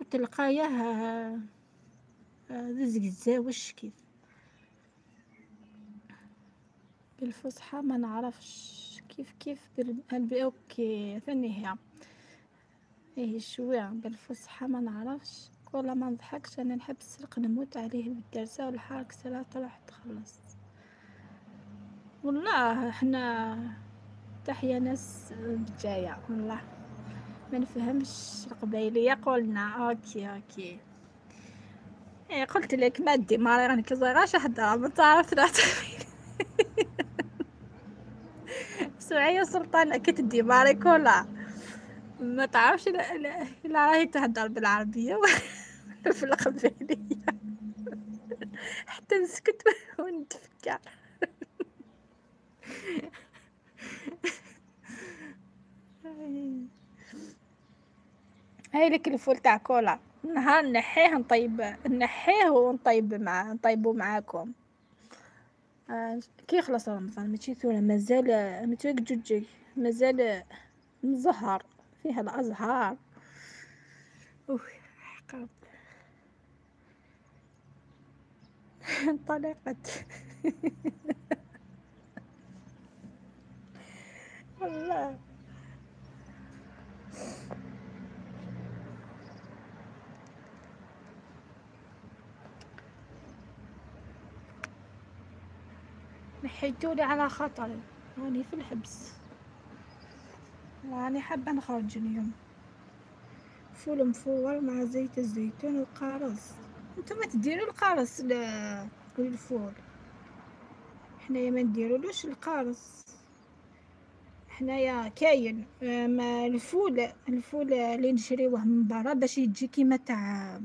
وتلقايه زقزاوش كيف بالفصحى ما نعرفش كيف اوكي ثاني هي ايه شويه بالفصحى ما نعرفش ولا ما نضحكش انا نحب السلق نموت عليه بالدرسه والحرك سلا راح تخلص والله احنا تحيا ناس بجايه والله ما نفهمش القبايليه قولنا اوكي ايه قلت لك ما دي ما راني كزغاش حدا ما تعرف سعية سلطان اكيد دي مارك ولا ما تعرفش لا راهي تهدر بالعربيه في القبايليه حتى نسكت ونتفكر هاي لك الفول تاع كولا، نهار نحيه نحيه نطيبو معاكم. كي يخلص رمضان ماشي ثولا، مازال متوك جوجي، مازال مزهر فيها الازهار. حقاب انطلقت والله. نحيتولي على خاطري، راني في الحبس، راني حابة نخرج اليوم. فول مفور مع زيت الزيتون وقارص. نتوما تديروا القارص للفول، حنايا ما نديرولوش القارص. حنايا كاين ما الفول اللي نشريوه من برا باش يجي كيما تاع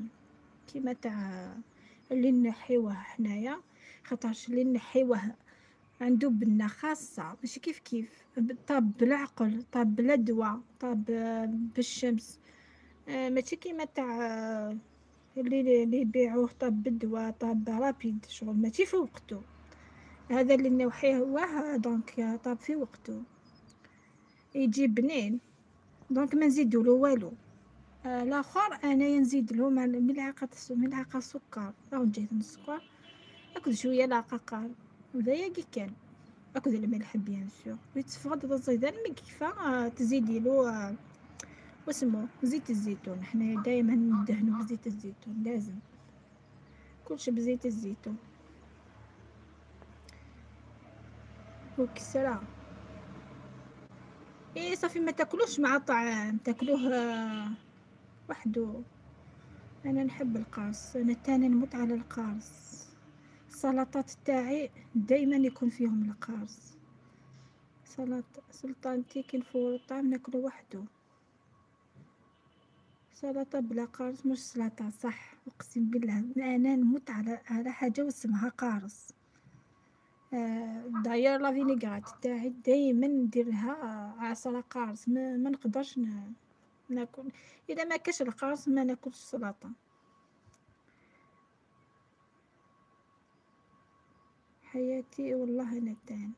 اللي نحيوه حنايا، خاطرش اللي نحيوه عنده بنة خاصة، ماشي كيف طاب بالعقل، طاب بلا دواء، طاب بالشمس. ماشي كيما تاع اللي يبيعوه طاب بالدواء، طاب رابيد شغل ماشي في وقته. هذا اللي نوحيه دونك طاب في وقته، يجي بنين، دونك ما نزيدولو والو. الاخر انايا نزيدلو ملعقه سكر، راهو جايت من السكر، اكل شويه لاقاقار، وذايا كي كان اكل الملح بيان سور، ويتصفى الزيدان مي كيفاه تزيديلو واسمو زيت الزيتون. حنا دائما ندهنو بزيت الزيتون، لازم كلشي بزيت الزيتون. وكسرة ايه صافي، ما تاكلوش مع طعام، تاكلوه وحدو. انا نحب القرص، انا تاني نموت على القرص. السلطات تاعي دايما يكون فيهم القرص. سلطانتي كي نفور الطعام ناكلو وحدو. سلطة بلا قارص مش سلطة صح، اقسم بالله انا نموت على حاجة واسمها قارص. داير لا فينيغرات تاعي دايما نديرها عصرة قارص، ما نقدرش ناكل اذا ما كاش القارص ما ناكلش سلطة. حياتي والله انا تان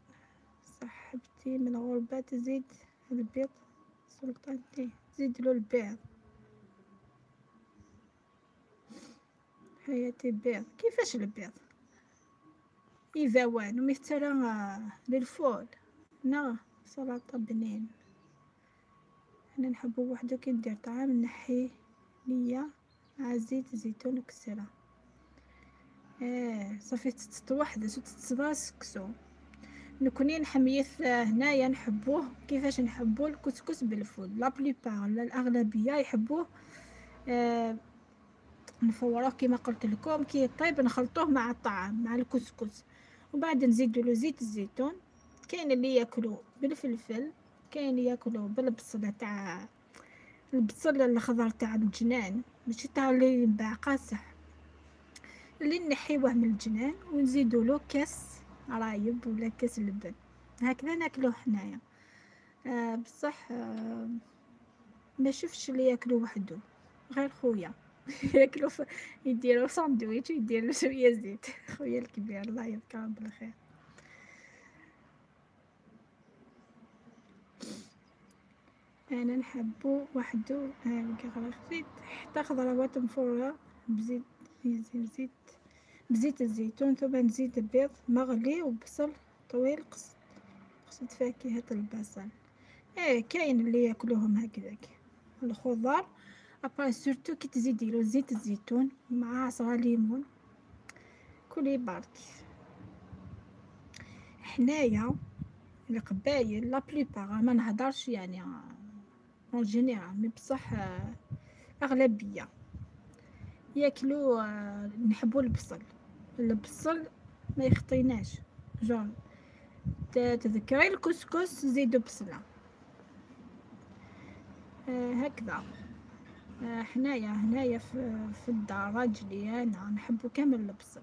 صاحبتي من الغربة تزيد البيض، سلطانتي تزيدلو البيض. حياتي بيض، كيفاش البيض يذوان ومثلا للفول نا سلطة بنين. انا نحبو وحدو كي ندير طعام نحيه ليا مع زيت زيتون وكسرة. صافي تتوحدس وتتباسكسو. نكونين حميث هنايا نحبوه كيفاش نحبو الكسكس بالفول، لا بليبار الاغلبيه يحبوه. نفوروه كيما قلت لكم، كي يطيب نخلطوه مع الطعام مع الكسكس، وبعد نزيدو له زيت الزيتون. كاين اللي ياكلو بالفلفل، كاين اللي ياكلو بالبصله تاع البصل الخضر تاع الجنان، ماشي تاع اللي ينباع قاصح، اللي نحيوه من الجنان ونزيدو له كاس رايب ولا كاس لبن، هكذا ناكلوه حنايا. بصح ما شفتش اللي ياكلو وحده غير خويا ياكلو يديرو ساندويتش ويديرلو شويه زيت خويا الكبير الله يذكره بالخير. انا نحبو وحدو. زيت حتى خضروات مفروره بزيت زيت بزيت الزيتون، ثم نزيد البيض مغلي وبصل طويل، قصد فاكهة البصل. كاين اللي ياكلوهم هكذاك الخضار. ابا سورتو كي تزيديلو زيت الزيتون مع عصرة ليمون كلي برك. حنايا القبايل لا بليبار، ما نهضرش يعني اون جينيرال، مي بصح اغلبيه ياكلو نحبو البصل ما يخطيناش. جون تذكري الكسكس زيدو بصله هكذا. حنايا هنايا في الدار راجلي انا نحبو كامل البصل،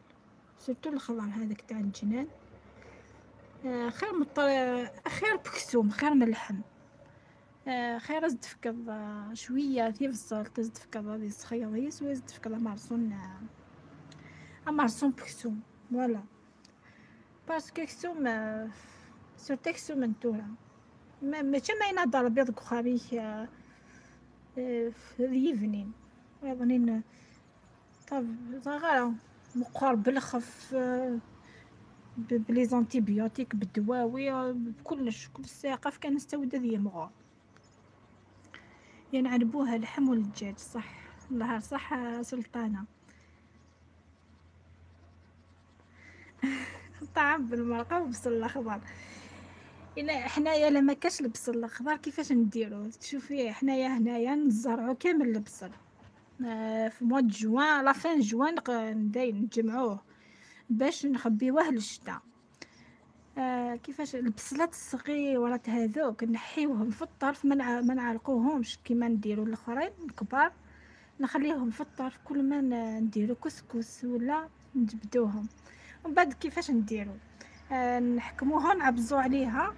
سورتو الخضر هذاك تاع الجنان. خير خير بكسوم، خير من اللحم. خير تفكض شويه في البصل تفكض هذه السخيض سوا تفكض مرسون بكسوم فوالا باسكو كسوم سورتو كسوم نتورا ماشي ما ينهضر بيض كخابيك في اليفنين يظنين طب صغيرة مقار بالخف بلي زانتيبيوتيك بالدواوي بكلش كل ساقة كان نستود هذه مغار ينعربوها لحم والدجاج صح الله صح سلطانة طعام بالمرقة وبصل الأخضر إلا حنايا لما كاش البصل الأخضر كيفاش نديرو تشوفي حنايا هنايا نزرعو كامل البصل في مواد جوان لافان جوان نجمعوه باش نخبيوه للشتا كيفاش البصلات الصغيرات هذوك نحيوهم في الطرف ما نعلقوهمش كيما نديرو الاخرين الكبار نخليهم في الطرف كل ما نديرو كسكس ولا نجبدوهم ومن بعد كيفاش نديرو نحكموها نعبزو عليها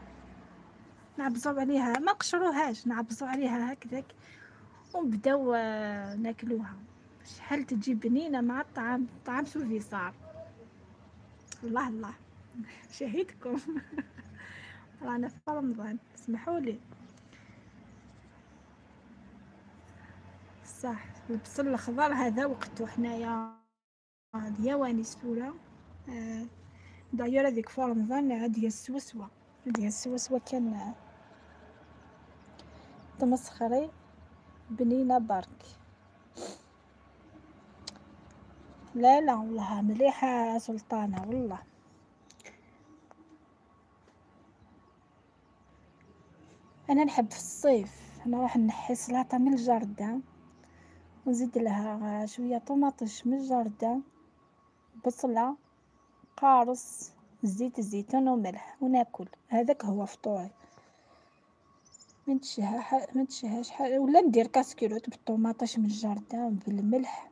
ما نقشروهاش نعبزو عليها هكذاك ونبداو ناكلوها شحال تجي بنينه مع الطعام سوفيسار الله الله شهيتكم رانا في رمضان اسمحوا لي صح البصل الخضر هذا وقته حنايا ديواني سوره دايره هذيك في رمضان هذه السوسوه كان تمسخري بنينه برك لا والله مليحه سلطانه والله انا نحب في الصيف نروح نحي سلطه من الجردة ونزيد لها شويه طماطش من الجردة بصله قارص زيت الزيتون وملح وناكل هذاك هو فطوري ما نتشهاش ولا ندير كاسكيروت بالطماطش من الجردة بالملح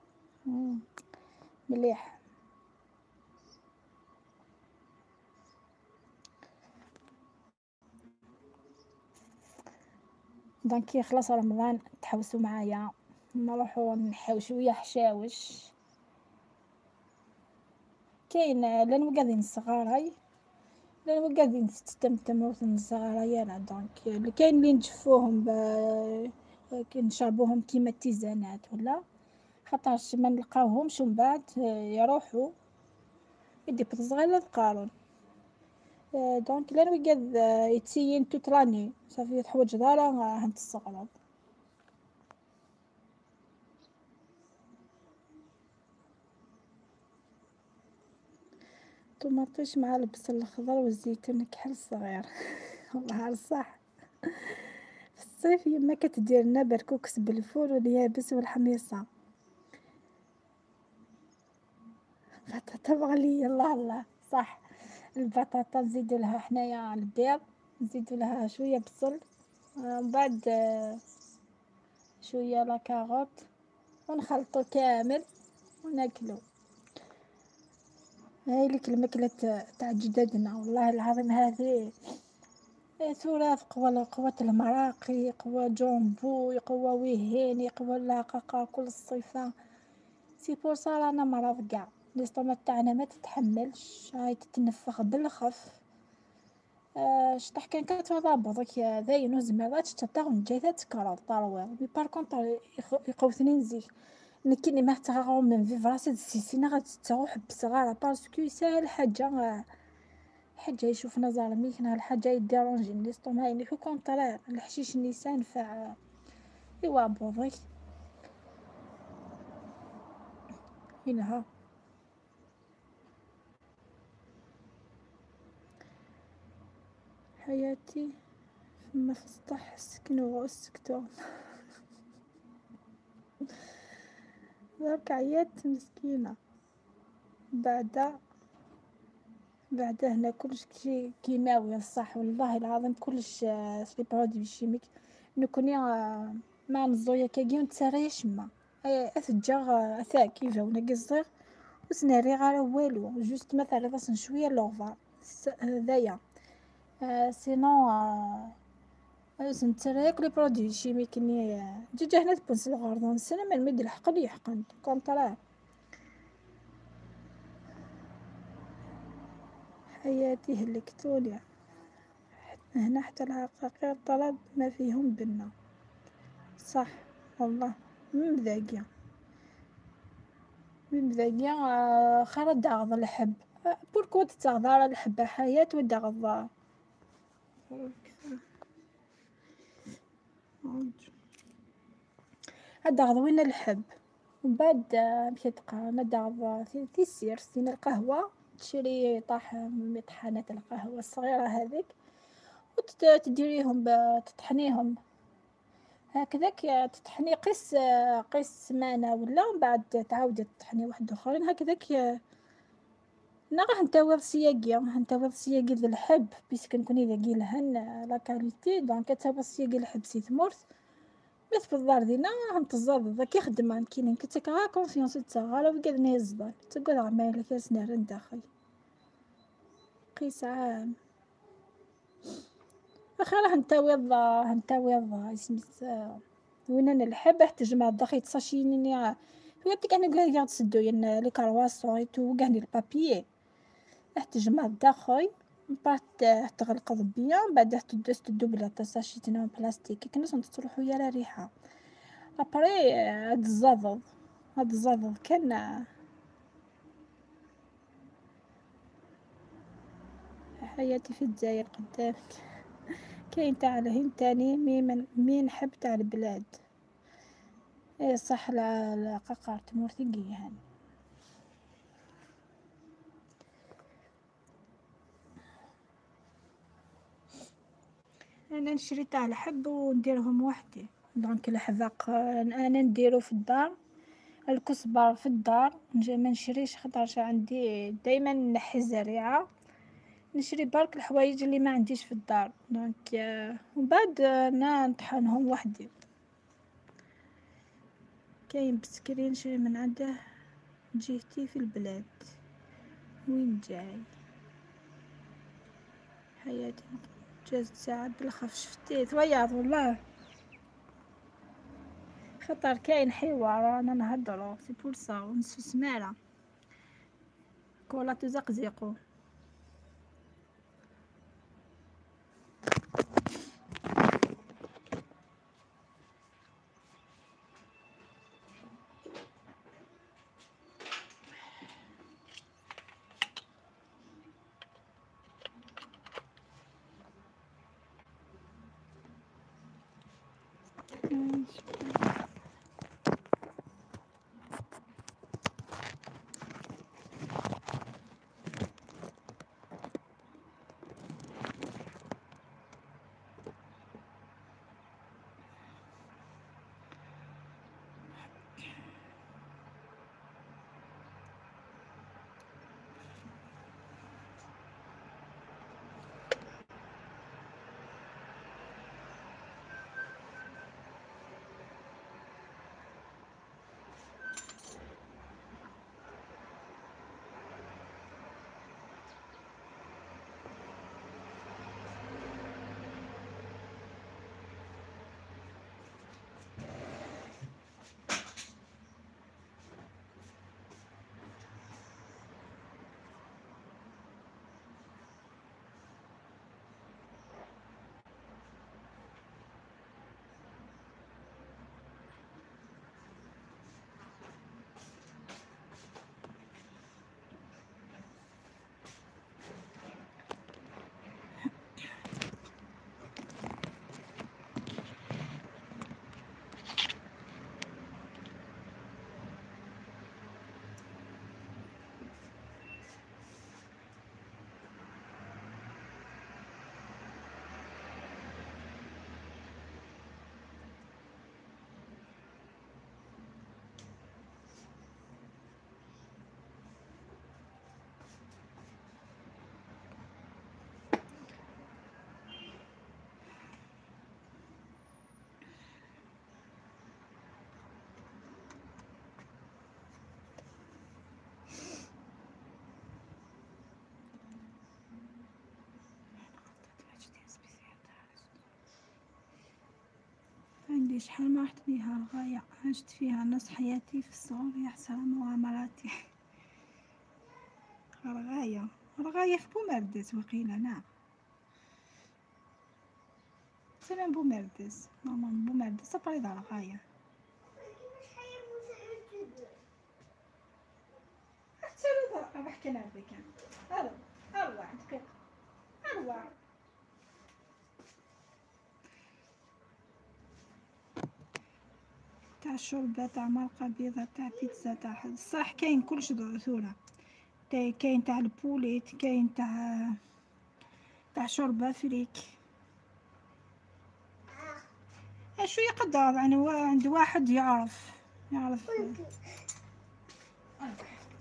مليح دونك يخلص رمضان تحوسوا معايا نروحوا نحيو شويه حشاوش كاين لان قاعدين الصغاراي لان قاعدين تستمتموا الصغاراي انا دونك كاين اللي نجفوهم نشربوهم كيما التيزانات ولا خاطرش ما نلقاوهمش ومن بعد يروحوا يدي صغيره القارون دونك لان قاعد يتسين توتراني صافي تحوج دارا هانت الصغرى طماطيش مع البصل الخضر والزيتون كحل صغير والله الصح في الصيف يما كتدير لنا بركوكس بالفول واليابس والحميصه بطاطا مغليه الله صح البطاطا نزيدو لها حنايا البيض نزيدو لها شويه بصل ومن بعد شويه لاكاروت ونخلطو كامل وناكلو هاي لك الماكله تاع جدادنا والله العظيم هذه تراث قوة المراقي قوة جامبو قوة وهيني قوة لاقاقة كل الصفة سي بور صا رانا مرض كاع الاستومات تاعنا ما تتحملش هاي تتنفخ بالخف شطح كان كتضابط ذاين وزميرات تتاغن جايته تكرر طروير مي باركونطر يقوثني نزيك نكني ما تغاو من في فراسي السيسينا غتروح بصغارة باسكو يسال حاجه يشوفنا ظالمين حنا الحاجه يديرونجي الاستوما يعني في كونطرير الحشيش نيسان فع ايوا بوضيك هنا حياتي ما فسطح سكنو سكتو ذاك عيات مسكينه بعد هنا كلش كيماوي الصح والله العظيم كلش سلي برودوي شيميك نكوني مع الزويا كاكي ونتسريش ما اثجا اثاك كيفا وناقي الصغير وسناري غير والو جوست مثلا بس شويه لوفا هذايا سينو سنتريك لي برودوي شيميك ني جيجا هنا تبنس الغردون السنة من مد الحقن يحقن كونطرا حياتي هلكتولي هنا حتى العقاقير طلب ما فيهم بنا صح والله من بذاقيا خرا داغض الحب بوركو تتغضر الحب حياة وداغض هداغض وين الحب ومن بعد مشيت نداغض في السير سين القهوة تشري طحانة القهوة الصغيرة هذيك وتديريهم تطحنيهم هكذاك تطحني قيس سمانة ولا من بعد تعاودي تطحني واحد اخرين هكذاك نغا نتاوض سياقي ذا الحب بيسك نكوني ذاقي لهن لا كاليتي دونك تاوض سياقي الحب سي ثمورت بس في الدار دينا نتزاد ذاك يخدم كاين كنتك غا كونفيونس تاعها وقعد نهزبال تقول عمالك يا سنار داخل قيس عام اخي راه نتاوض سميت وين انا الحب تجمع الدخي تصاشيني هو بتك انا قاعد تسدو ين لي كرواسون تو كاع البابيي تجمع الدخي من بعد تغلق بيا من بعد تدو بلا تصاشيتنا بلاستيك كنا تروحوا يا ريحه ابري هاد الزضض كان حياتي في الجزائر قدامك كاين تاع لهين تاني مين نحب تاع البلاد ايه صح الققر تمورثقي يعني انا نشري تاع الحب ونديرهم وحدي دونك الحذاق انا نديرو في الدار الكزبر في الدار ما نشريش خاطرش عندي دائما نحي الزريعه نشري برك الحوايج اللي ما عنديش في الدار دونك ومن بعد انا نطحنهم وحدي كاين بسكري نشري من عنده جهتي في البلاد وين جاي حياتي جازت ساعة بالخف شفتي توياض والله خطر كاين حوار انا نهضرو سي بور سا ونصف سمالة كولا تزقزقو شحال ما رحت بيها الغاية، عشت فيها نص حياتي في الصغر يا حسرة مغامراتي. الغاية في بومردس وقيلة. نعم سلام بومردس ماما بومردس بريد على الغاية. بحكي لك أروع أروع تاع شوربة تاع مرقة بيضة تاع بيتزا تاع صح كاين كلش ثورة. كاين تاع البوليت كاين تاع شوربة فريك. شو يقدر يعني عند واحد يعرف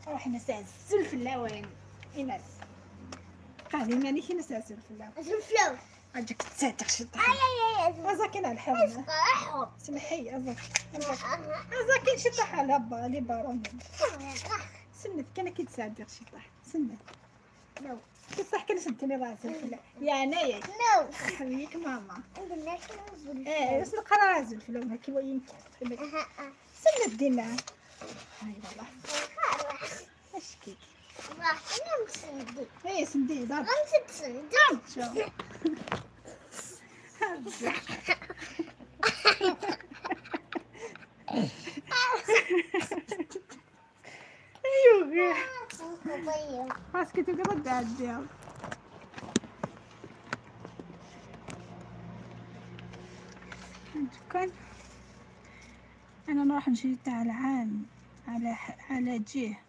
روح نساسل في اللوين إناس قاعدين مانيش نساسل في اللوين أجيك تساتق شطح أزاكين على الحرمة سمحي أزاكين شطح على هبا لي بارون سنت كان كي تصادق شطح سنت كيصح كل سنتني راسي يا نايا حبيبك ماما بس نقرا رازل في اللون هكي وين سنت دينا هاي والله اشكي ايه سندي ضرب شو ايوه خلاص كنت ترد على الديار. كان انا نروح نشري تاع العام على جيه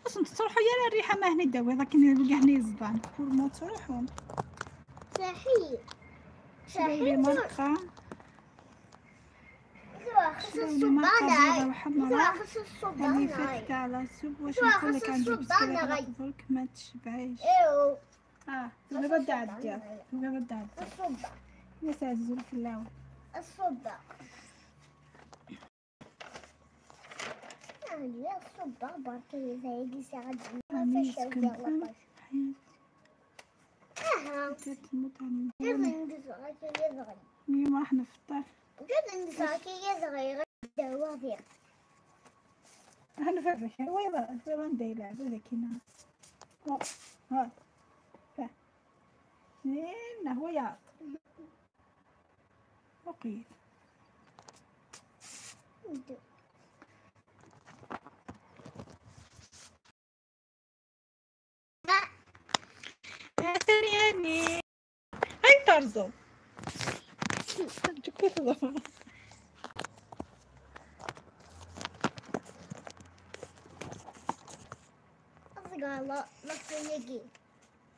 اصلا تروحوا يا الريحه ما هني داوي لكن بقى هني زبان كل ما تروحون شري مرقه اللي فتت على سوب واش نقول لك عندي بسكيلة درك ما تشبعيش. تبغي على الدار يا سازول في اللون الصبع يا الصبع بركي زي دي ساعد ما فيش يلا تموت عن اليوم راح نفطر دوافير هنفرش وين دايلة ذكينا ها زين هو يعط وقيل يعني هاي طرزو لا فريقي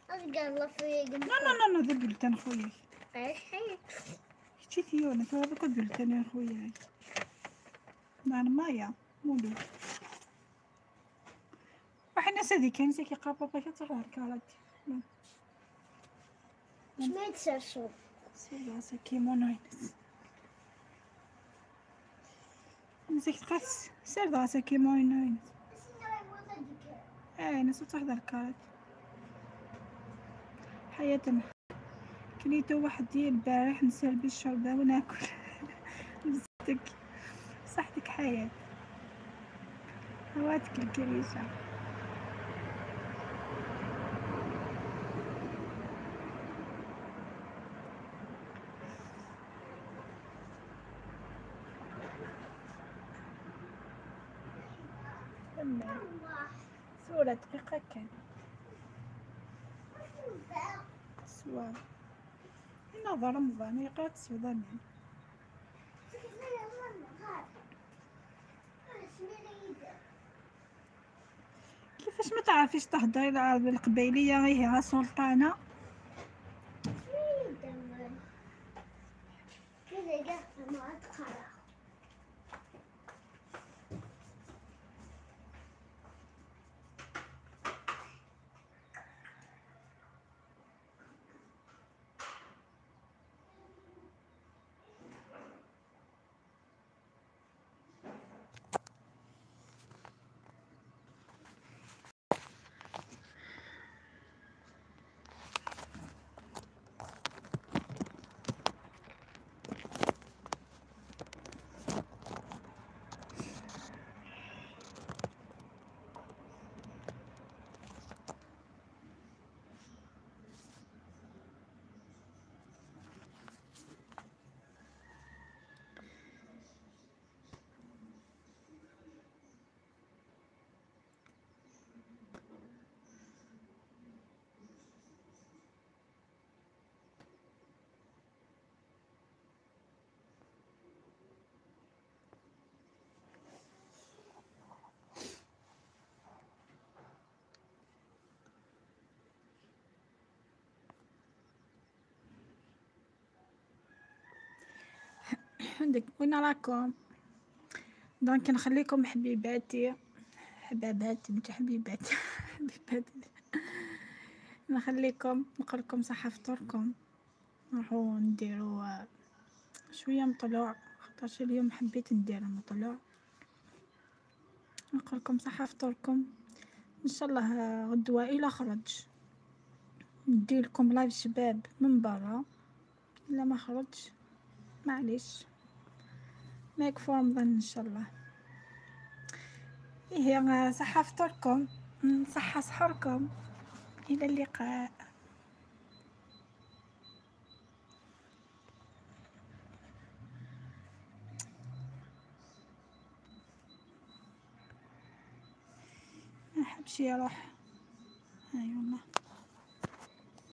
لا فريقي لا ذا بلتان خويا ايش هي شتي يونا ترى بكل بلتان يا خويا مع المايا مولو وحنا سادي كان زي كي قابا باكا تروح كالات شميت سرسو سيرا كيموناينس زيك تقص سير راسك كيموناينس نسيت تحضر كالات حياتنا كليتو واحد ديال البارح نسال بالشربة وناكل بصحتك صحتك حياة هواتك الكريشة صورة دقيقة كان سوار نظر رمضان يقرأ السودان كيفاش ما تعرفيش تهضري العربية القبيلية غير سلطانة شحال وين راكم؟ دونك نخليكم حبيباتي، حباباتي مش حبيبات حبيباتي، نخليكم نقولكم صحة فطوركم، نروحو نديرو شوية مطلوع، خاطرش اليوم حبيت ندير مطلوع. نقولكم صحة فطوركم، ان شاء الله غدوة الى خرج نديلكم لايف شباب من برا، الا ما خرج معليش ماك في رمضان ان شاء الله. هي صحة فطوركم، صحة سحوركم، الى اللقاء. ما حبش يروح.